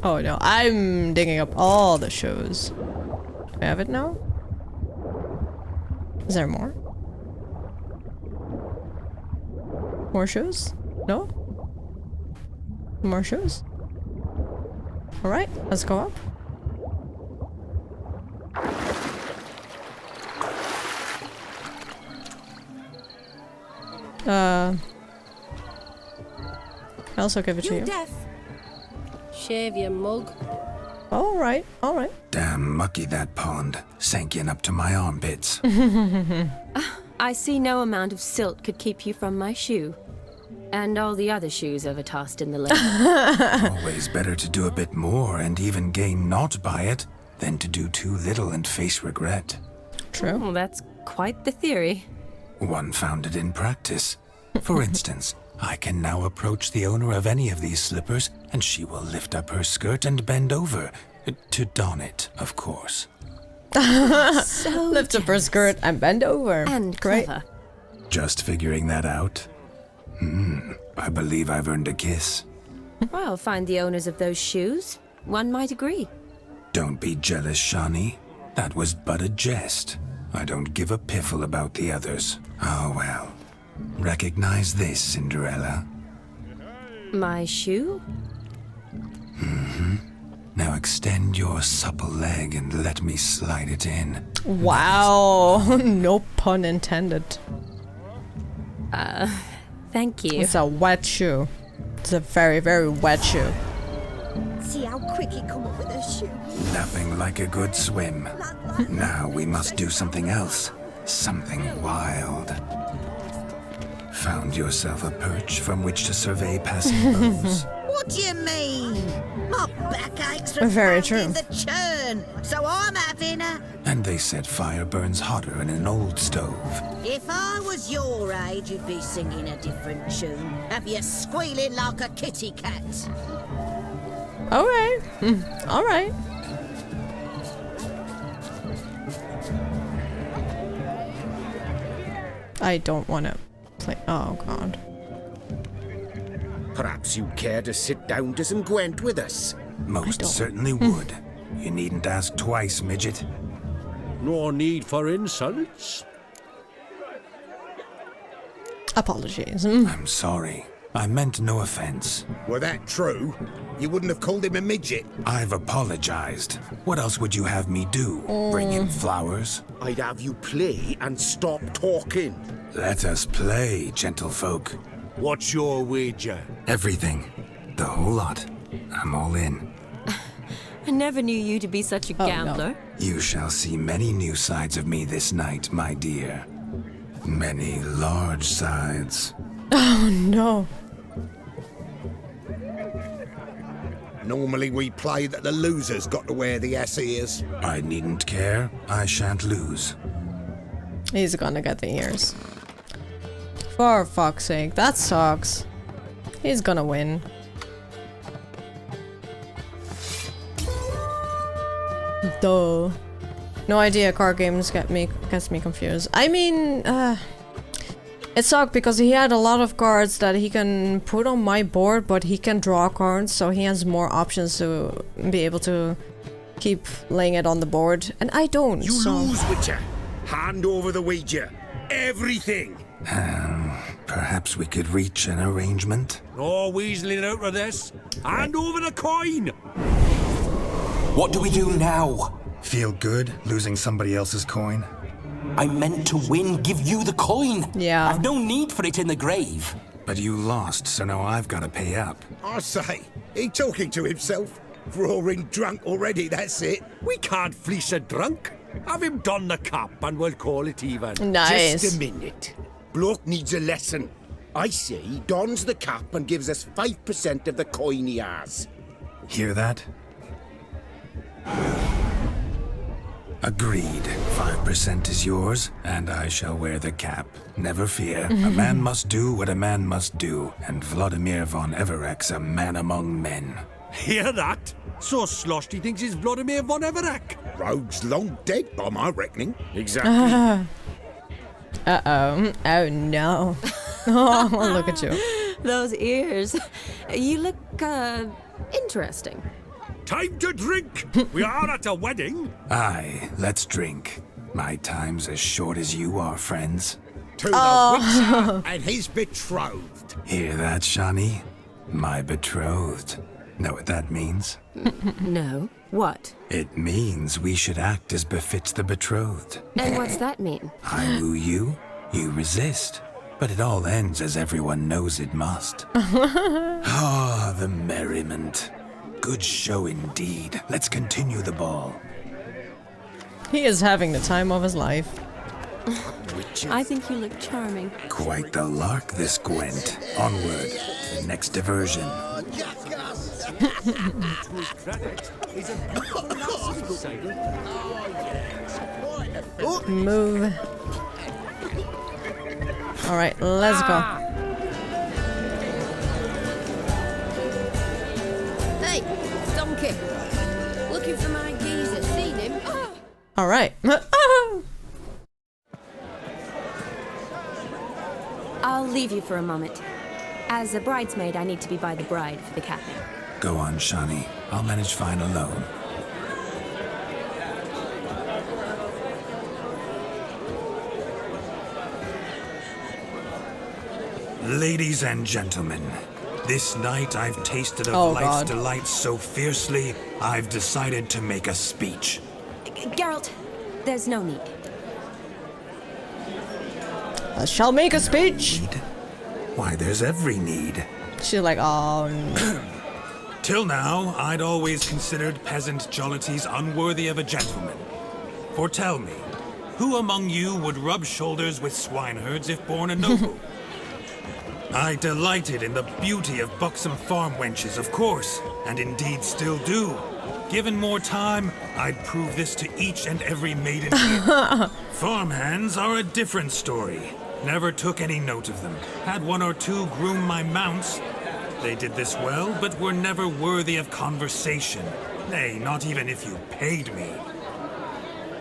Oh no, I'm digging up all the shows. Do I have it now? Is there more? More shows? No? More shows? Alright, let's go up. I also give it to you. Deaf. Shave your mug. Alright, alright. Damn mucky that pond. Sank in up to my armpits. I see no amount of silt could keep you from my shoe. And all the other shoes ever tossed in the lake. Always better to do a bit more and even gain naught by it than to do too little and face regret. True. Well, that's quite the theory. One founded in practice. For instance, I can now approach the owner of any of these slippers and she will lift up her skirt and bend over. To don it, of course. So lift up her skirt and bend over. And great. clever. Just figuring that out? I believe I've earned a kiss. Well, find the owners of those shoes. One might agree. Don't be jealous, Shawnee. That was but a jest. I don't give a piffle about the others. Oh well. Recognize this, Cinderella. My shoe? Now extend your supple leg and let me slide it in. Wow. No pun intended. Thank you. It's a wet shoe. It's a very, very wet shoe. See how quick he come up with a shoe. Nothing like a good swim. Now we must do something else. Something wild. Found yourself a perch from which to survey passing bows. What do you mean? My back aches from Very pounding true. the churn, so I'm having a... And they said fire burns hotter in an old stove. If I was your age, you'd be singing a different tune. Have you squealing like a kitty cat? Alright. Alright. I don't want to play. Oh, God. Perhaps you'd care to sit down to some Gwent with us. Most certainly would. You needn't ask twice, midget. No need for insults. Apologies. I'm sorry. I meant no offense. Were that true, you wouldn't have called him a midget. I've apologized. What else would you have me do? Bring him flowers? I'd have you play and stop talking. Let us play, gentlefolk. What's your wager? Everything. The whole lot. I'm all in. I never knew you to be such a gambler. You shall see many new sides of me this night, my dear. Many large sides. Oh, no. Normally we play that the loser's got to wear the ass ears. I needn't care. I shan't lose. He's gonna get the ears. For fuck's sake, that sucks. He's gonna win. Duh. No idea, card games gets me confused. I mean, it sucked because he had a lot of cards that he can put on my board, but he can draw cards, so he has more options to be able to keep laying it on the board, and I don't. You lose, Witcher. Hand over the wager. Everything. Perhaps we could reach an arrangement. No weaseling out of this. Hand over the coin. What do we do now? Feel good losing somebody else's coin? I meant to win, give you the coin. Yeah. I've no need for it in the grave. But you lost, so now I've got to pay up. I say, he talking to himself. Roaring drunk already, that's it. We can't fleece a drunk. Have him don the cap and we'll call it even. Nice. Just a minute. Bloke needs a lesson. I say he dons the cap and gives us 5% of the coin he has. Hear that? Agreed. 5% is yours, and I shall wear the cap. Never fear. A man must do what a man must do, and Vlodimir von Everek's a man among men. Hear that? So sloshed he thinks he's Vlodimir von Everek. Rogue's long dead, by my reckoning. Exactly. Uh-oh. Oh, no. Oh, look at you. Those ears. You look, interesting. Time to drink! We are at a wedding. Aye, let's drink. My time's as short as you are, friends. To the Witcher and his betrothed. Hear that, Shani? My betrothed. Know what that means? No. What? It means we should act as befits the betrothed. And what's that mean? I woo you, you resist. But it all ends as everyone knows it must. Ah, the merriment. Good show indeed. Let's continue the ball. He is having the time of his life. I think you look charming. Quite the lark, this Gwent. Onward to the next diversion. Move. Alright, let's go. Hey, donkey. Looking for my geezer. Seen him? Alright. I'll leave you for a moment. As a bridesmaid, I need to be by the bride for the capping. Go on, Shani. I'll manage fine alone. Ladies and gentlemen, this night I've tasted of life's delights so fiercely, I've decided to make a speech. Geralt, there's no need. I shall make a speech. Need? Why, there's every need. She's like, oh no. Till now, I'd always considered peasant jollities unworthy of a gentleman. For tell me, who among you would rub shoulders with swineherds if born a noble? I delighted in the beauty of buxom farm wenches, of course, and indeed still do. Given more time, I'd prove this to each and every maiden here. Farmhands are a different story. Never took any note of them. Had one or two groom my mounts. They did this well, but were never worthy of conversation. Nay, not even if you paid me.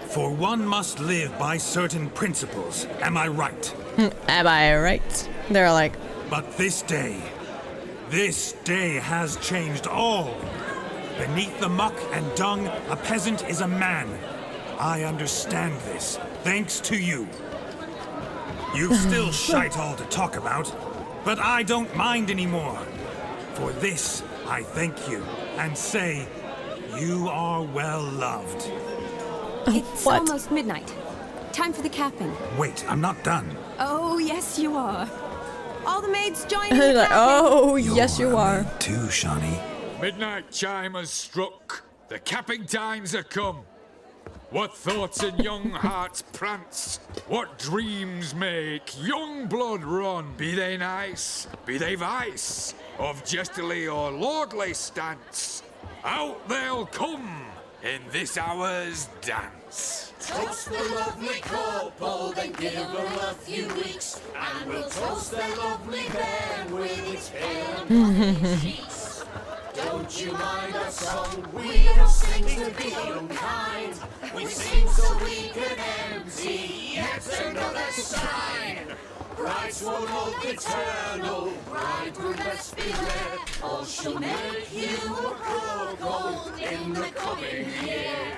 For one must live by certain principles. Am I right? Am I right? They're like... But this day has changed all. Beneath the muck and dung, a peasant is a man. I understand this, thanks to you. You've still shite all to talk about, but I don't mind anymore. For this, I thank you, and say, you are well loved. It's almost midnight. Time for the capping. Wait, I'm not done. Oh, yes, you are. All the maids join in the like, capping. oh, yes, you are. Too, Shani. Midnight chime has struck. The capping times are come. What thoughts in young hearts prance? What dreams make young blood run? Be they nice, be they vice, of jestily or lordly stance? Out they'll come in this hour's dance. Toast the lovely couple, then give them a few weeks, and we'll toast their lovely bed with its pale and cheeks. Don't you mind our song? We don't sing to be unkind. We sing so we can empty yet another sign. Brides won't hold eternal, bridegroom best beware, or she'll make you a poor gold in the coming year.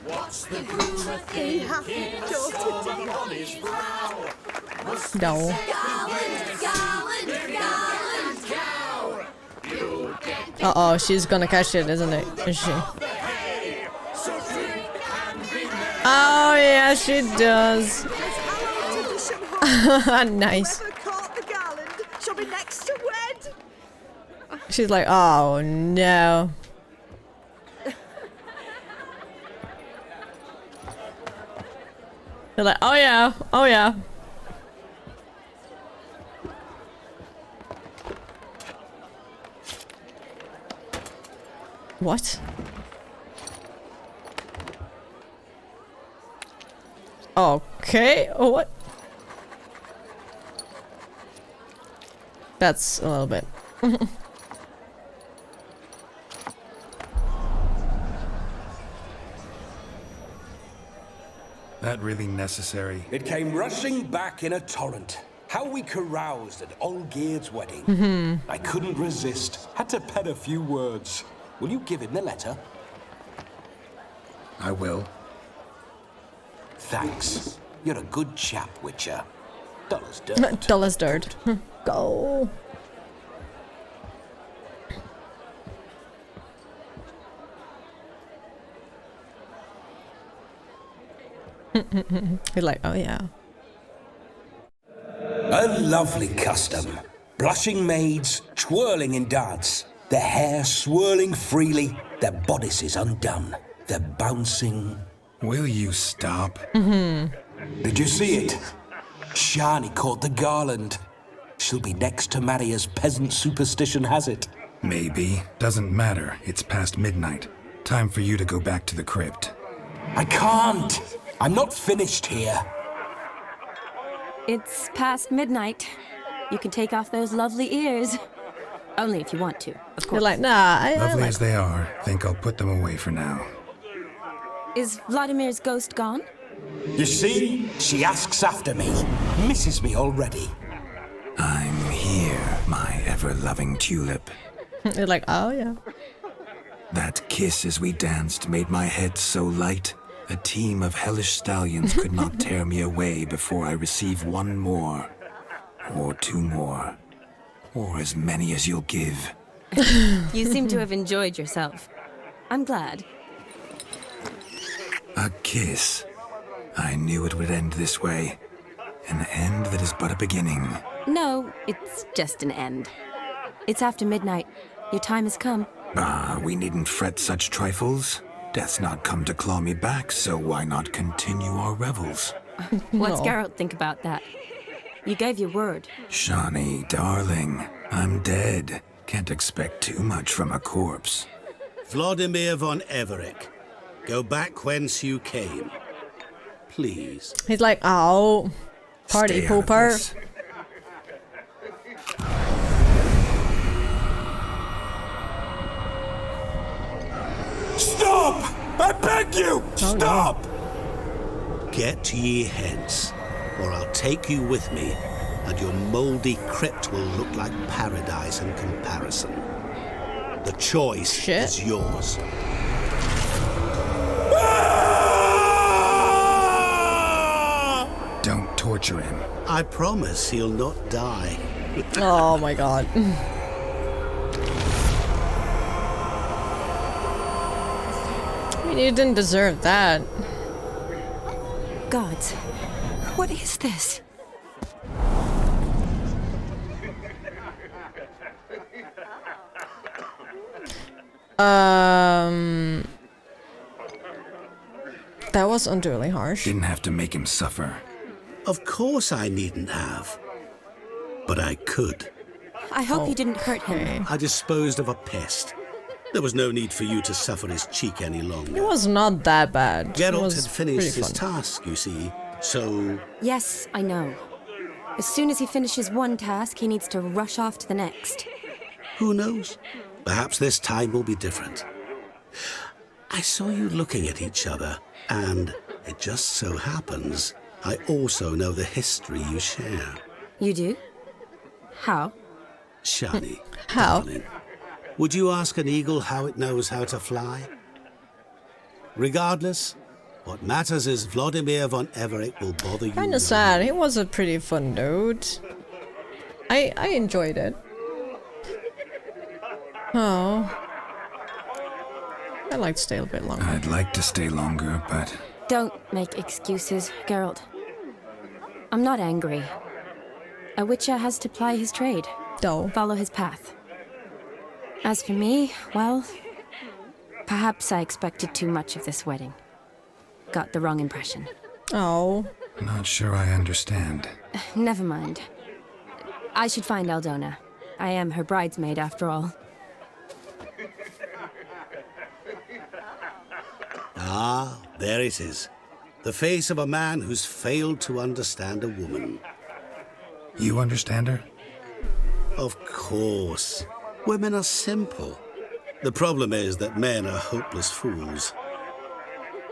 What's the groom a thinking? A storm on his brow. No. Uh-oh, she's gonna catch it, isn't it? Is she? Oh, yeah, she does. Nice. She'll be next to wed. She's like, oh, no. They're like, oh, yeah. Oh, yeah. What? Okay. Oh, what? That's a little bit. That really necessary? It came rushing back in a torrent. How we caroused at Olgierd's wedding. I couldn't resist. Had to pen a few words. Will you give him the letter? I will. Thanks. You're a good chap, Witcher. Dull as dirt. Dull as dirt. Go. You're like, oh yeah. A lovely custom. Blushing maids twirling in dance, their hair swirling freely, their bodices undone, their bouncing. Will you stop? Did you see it? Shani caught the garland. She'll be next to marry as peasant superstition has it. Maybe. Doesn't matter. It's past midnight. Time for you to go back to the crypt. I can't. I'm not finished here. It's past midnight. You can take off those lovely ears. Only if you want to, of course. You're like, nah, Lovely as they are, think I'll put them away for now. Is Vlodimir's ghost gone? You see, she asks after me, misses me already. I'm here, my ever-loving tulip. You're like, oh yeah. That kiss as we danced made my head so light. A team of hellish stallions could not tear me away before I receive one more. Or two more. Or as many as you'll give. You seem to have enjoyed yourself. I'm glad. A kiss. I knew it would end this way. An end that is but a beginning. No, it's just an end. It's after midnight. Your time has come. Ah, we needn't fret such trifles. Death's not come to claw me back, so why not continue our revels? What's Geralt think about that? You gave your word. Shani, darling, I'm dead. Can't expect too much from a corpse. Vlodimir von Everec, go back whence you came. Please. He's like, oh, party pooper. Stop! I beg you! Stop! Get ye hence, or I'll take you with me, and your mouldy crypt will look like paradise in comparison. The choice is yours. Don't torture him. I promise he'll not die. Oh my god. I mean, you didn't deserve that. Gods, what is this? That was unduly harsh. Didn't have to make him suffer. Of course I needn't have. But I could. I hope you didn't hurt him. I disposed of a pest. There was no need for you to suffer his cheek any longer. It was not that bad. Geralt had finished his task, you see, so... Yes, I know. As soon as he finishes one task, he needs to rush off to the next. Who knows? Perhaps this time will be different. I saw you looking at each other, and it just so happens I also know the history you share. You do? How? Shani. How? Darling, would you ask an eagle how it knows how to fly? Regardless, what matters is Vlodimir von Everett will bother you. Kinda sad. He was a pretty fun dude. I enjoyed it. Oh. I'd like to stay a bit longer. I'd like to stay longer, but... Don't make excuses, Geralt. I'm not angry. A witcher has to ply his trade. Follow his path. As for me, well... Perhaps I expected too much of this wedding. Got the wrong impression. Oh. Not sure I understand. Never mind. I should find Aldona. I am her bridesmaid, after all. Ah, there it is. The face of a man who's failed to understand a woman. You understand her? Of course. Women are simple. The problem is that men are hopeless fools.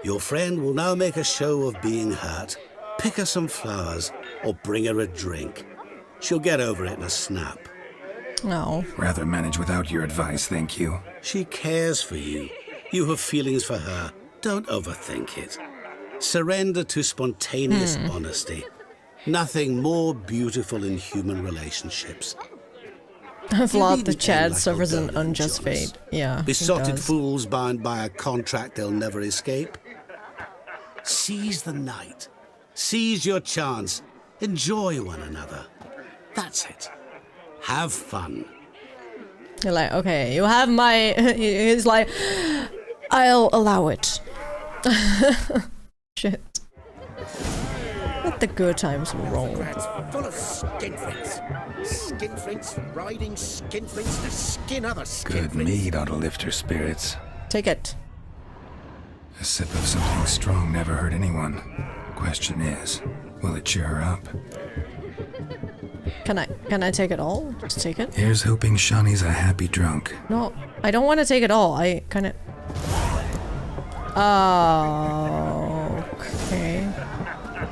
Your friend will now make a show of being hurt, pick her some flowers, or bring her a drink. She'll get over it in a snap. No. Rather manage without your advice, thank you. She cares for you. You have feelings for her. Don't overthink it. Surrender to spontaneous honesty. Nothing more beautiful in human relationships. Vlad the Chad suffers an unjust fate. Yeah. Besotted fools bound by a contract they'll never escape. Seize the night. Seize your chance. Enjoy one another. That's it. Have fun. You're like, okay, you have my... He's like, I'll allow it. Shit. Let the good times roll. Full of skinflints. Skinflints riding skinflints to skin other skinflints. Good mead ought to lift her spirits. Take it. A sip of something strong never hurt anyone. Question is, will it cheer her up? Can I take it all? Just take it? Here's hoping Shani's a happy drunk. No, I don't want to take it all. I kind of... Oh, okay.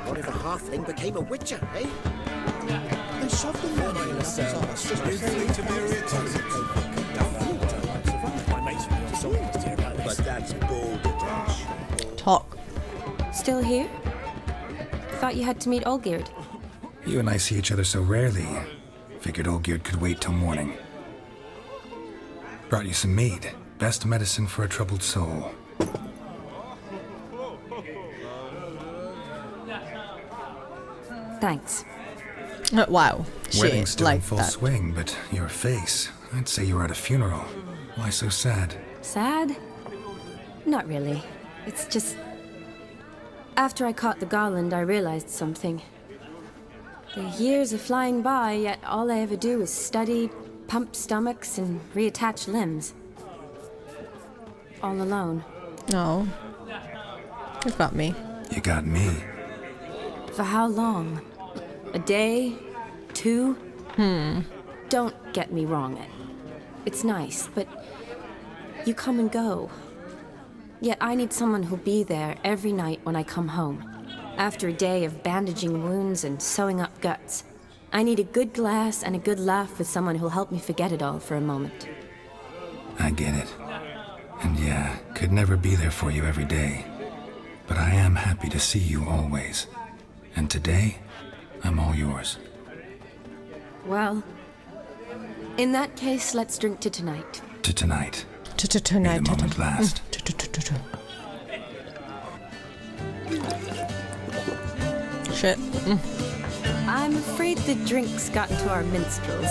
What if a halfling became a witcher, eh? They shoved the money in a cell. But that's balderdash. Talk. Still here? Thought you had to meet Olgierd. You and I see each other so rarely. Figured Olgierd could wait till morning. Brought you some mead. Best medicine for a troubled soul. Thanks. Wow. Wedding's still like in full that. swing, but your face. I'd say you were at a funeral. Why so sad? Sad? Not really. It's just... After I caught the garland, I realized something. The years are flying by, yet all I ever do is study, pump stomachs, and reattach limbs. All alone. No. You've got me. You got me. For how long? A day? 2? Don't get me wrong. It's nice, but you come and go. Yet I need someone who'll be there every night when I come home. After a day of bandaging wounds and sewing up guts, I need a good glass and a good laugh with someone who'll help me forget it all for a moment. I get it. And yeah, could never be there for you every day. But I am happy to see you always. And today, I'm all yours. Well, in that case, let's drink to tonight. To tonight. Tonight. May the moment last. Shit. I'm afraid the drinks got to our minstrels.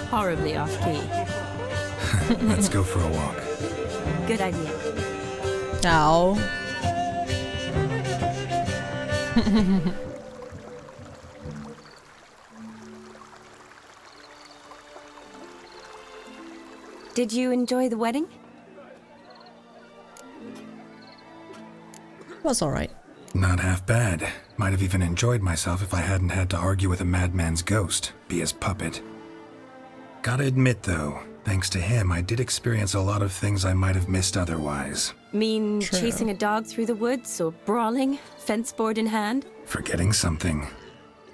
Horribly off key. Let's go for a walk. Good idea. Ow. Did you enjoy the wedding? Was alright. Not half bad. Might have even enjoyed myself if I hadn't had to argue with a madman's ghost, be his puppet. Gotta admit, though, thanks to him, I did experience a lot of things I might have missed otherwise. Mean chasing a dog through the woods or brawling, fence board in hand? Forgetting something.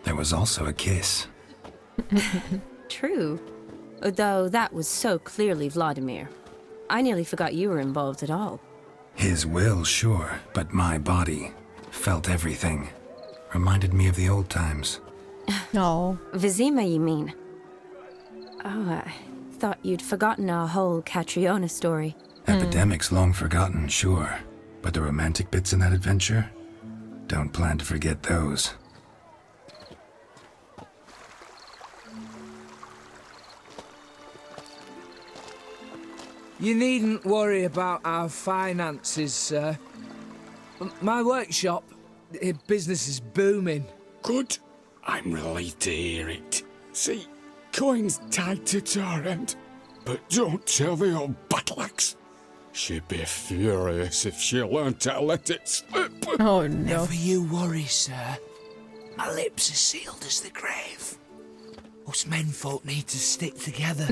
There was also a kiss. True. Though that was so clearly Vlodimir. I nearly forgot you were involved at all. His will, sure, but my body felt everything. Reminded me of the old times. No. Vizima, you mean? Oh, I thought you'd forgotten our whole Catriona story. Epidemics long forgotten, sure. But the romantic bits in that adventure? Don't plan to forget those. You needn't worry about our finances, sir. My workshop, business is booming. Good. I'm relieved to hear it. See, coin's tied to Torrent, but don't tell the old battleaxe. She'd be furious if she learned to let it slip. Oh, no. Never you worry, sir. My lips are sealed as the grave. Us menfolk need to stick together.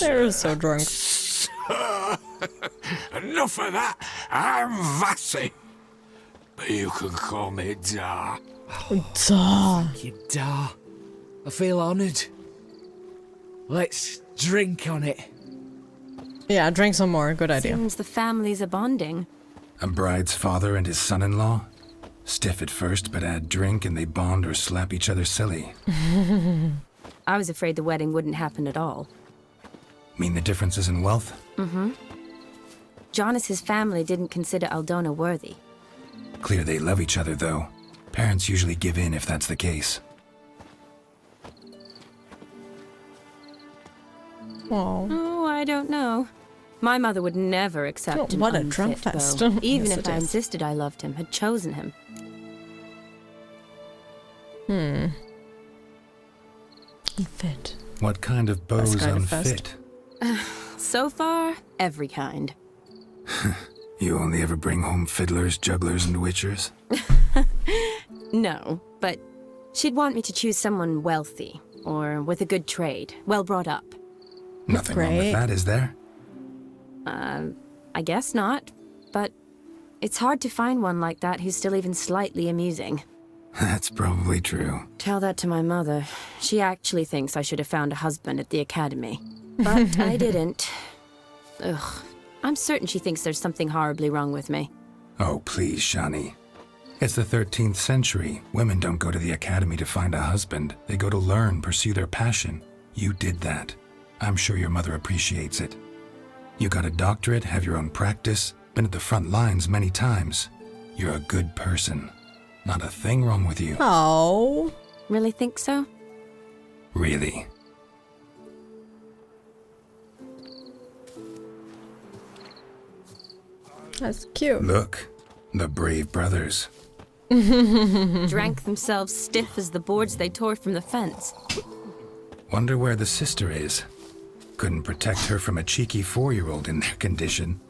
They're so drunk. Enough of that. I'm Vassy. But you can call me Dar. Dar. Thank you, Dar. I feel honoured. Let's drink on it. Yeah, drink some more. Good idea. Seems the families are bonding. A bride's father and his son-in-law? Stiff at first, but add drink and they bond or slap each other silly. I was afraid the wedding wouldn't happen at all. Mean the differences in wealth? Mm-hmm. Jonas's family didn't consider Aldona worthy. Clear they love each other, though. Parents usually give in if that's the case. Oh, I don't know. My mother would never accept what a an drunk unfit fest. beau, even Yes, if it I is. insisted I loved him, had chosen him. Unfit. What kind of beau's kind of unfit? So far, every kind. You only ever bring home fiddlers, jugglers, and witchers? No, but she'd want me to choose someone wealthy, or with a good trade, well brought up. Nothing wrong with that, is there? I guess not, but it's hard to find one like that who's still even slightly amusing. That's probably true. Tell that to my mother. She actually thinks I should have found a husband at the academy. But I didn't. Ugh. I'm certain she thinks there's something horribly wrong with me. Oh, please, Shani. It's the 13th century. Women don't go to the academy to find a husband. They go to learn, pursue their passion. You did that. I'm sure your mother appreciates it. You got a doctorate, have your own practice, been at the front lines many times. You're a good person. Not a thing wrong with you. Oh. Really think so? Really. That's cute. Look, the brave brothers. Drank themselves stiff as the boards they tore from the fence. Wonder where the sister is. Couldn't protect her from a cheeky 4-year-old in their condition.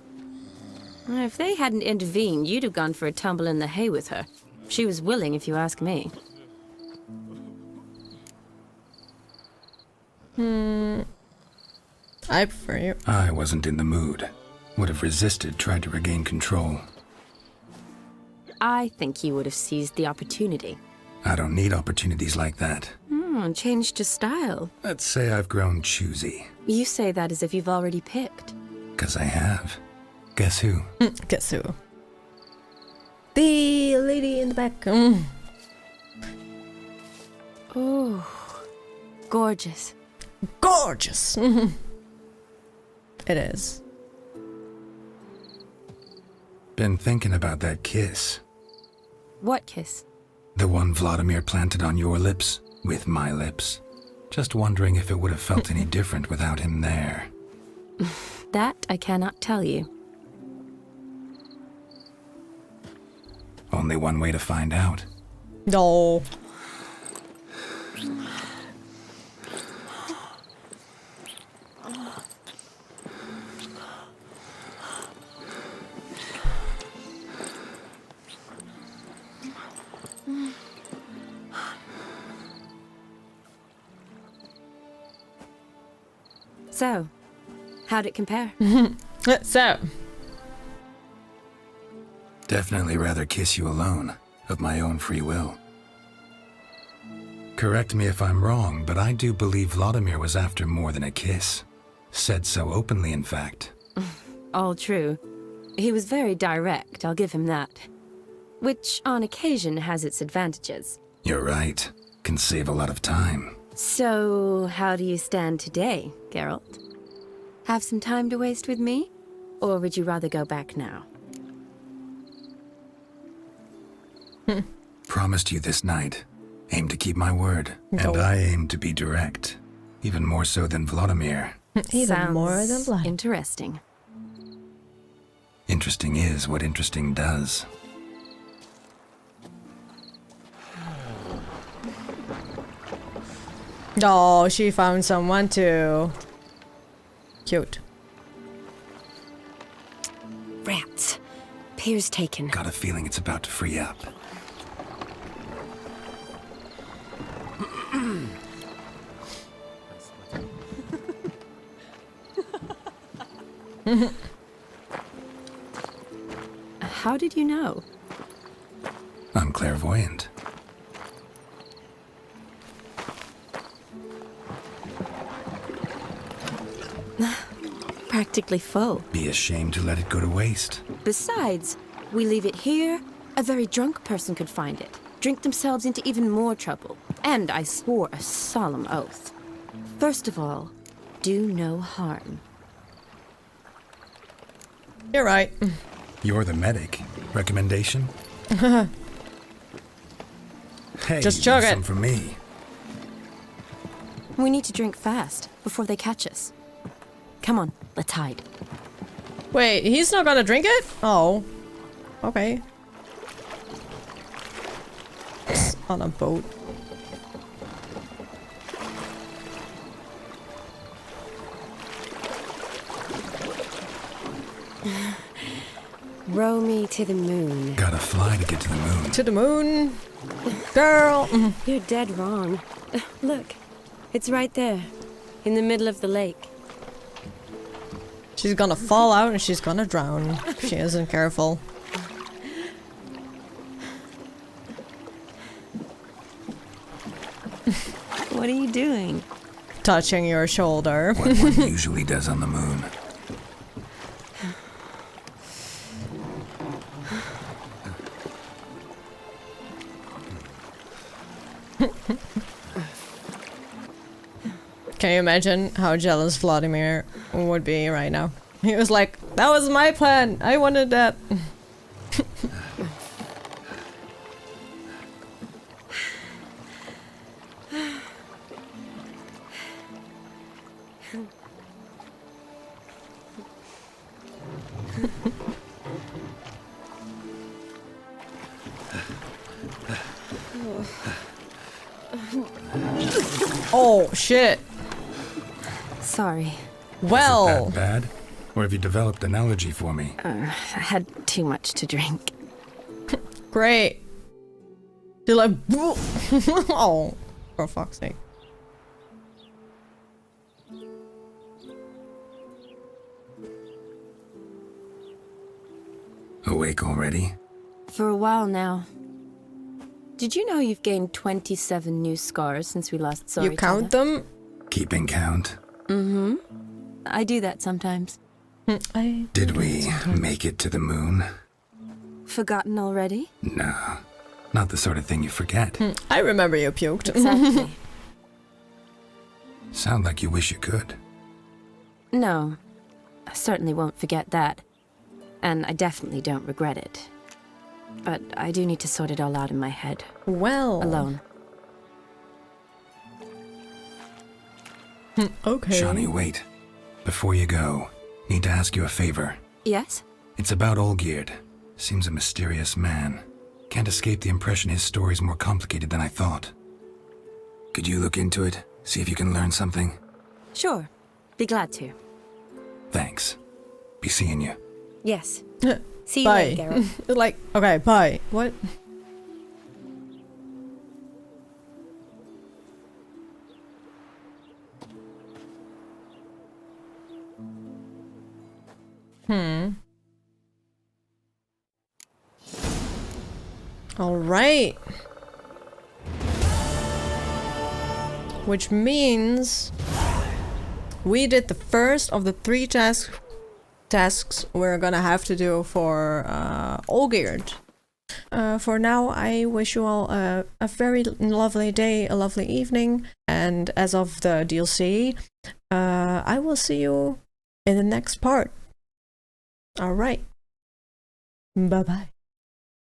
If they hadn't intervened, you'd have gone for a tumble in the hay with her. She was willing, if you ask me. I prefer you. I wasn't in the mood. Would have resisted, tried to regain control. I think you would have seized the opportunity. I don't need opportunities like that. Changed your style. Let's say I've grown choosy. You say that as if you've already picked. 'Cause I have. Guess who? Guess who? The lady in the back. Oh, gorgeous. Gorgeous. It is. Been thinking about that kiss. What kiss? The one Vlodimir planted on your lips, with my lips. Just wondering if it would have felt any different without him there. That I cannot tell you. Only one way to find out. No. So, how'd it compare? So. Definitely rather kiss you alone, of my own free will. Correct me if I'm wrong, but I do believe Vlodimir was after more than a kiss. Said so openly, in fact. All true. He was very direct, I'll give him that. Which, on occasion, has its advantages. You're right. Can save a lot of time. So, how do you stand today, Geralt? Have some time to waste with me? Or would you rather go back now? Promised you this night. Aim to keep my word. No. And I aim to be direct. Even more so than Vlodimir. Even more than blood. Interesting. Interesting is what interesting does. Oh, she found someone too. Cute. Rats. Pier's taken. Got a feeling it's about to free up. How did you know? I'm clairvoyant. Practically full. Be ashamed to let it go to waste. Besides, we leave it here, a very drunk person could find it, drink themselves into even more trouble. And I swore a solemn oath. First of all, do no harm. You're right. You're the medic. Recommendation? Hey, just chug some it. for me. We need to drink fast, before they catch us. Come on, let's hide. Wait, he's not gonna drink it? Oh. Okay. On a boat. Row me to the moon. Gotta fly to get to the moon. To the moon. Girl. You're dead wrong. Look, it's right there, in the middle of the lake. She's gonna fall out and she's gonna drown if she isn't careful. What are you doing? Touching your shoulder. What one usually does on the moon. Can you imagine how jealous Vlodimir would be right now? He was like, that was my plan. I wanted that. Oh, shit. Sorry. Well. Is it that bad? Or have you developed an allergy for me? I had too much to drink. Great. You're like, oh, for fuck's sake. Awake already? For a while now. Did you know you've gained 27 new scars since we last saw each other? You count them? Keeping count? Mm-hmm. I do that sometimes. Did we make it to the moon? Forgotten already? No. Not the sort of thing you forget. I remember you puked. Exactly. Sound like you wish you could. No. I certainly won't forget that. And I definitely don't regret it. But I do need to sort it all out in my head. Well. Alone. Okay. Shawnee, wait. Before you go, need to ask you a favor. Yes? It's about Olgierd. Seems a mysterious man. Can't escape the impression his story's more complicated than I thought. Could you look into it? See if you can learn something? Sure. Be glad to. Thanks. Be seeing you. Yes. See you Bye. later, Geralt. Like, okay, bye. What? All right. Which means we did the first of the 3 tasks we're gonna have to do for Olgierd. For now, I wish you all a very lovely day, a lovely evening, and as of the DLC, I will see you in the next part. All right. Bye-bye.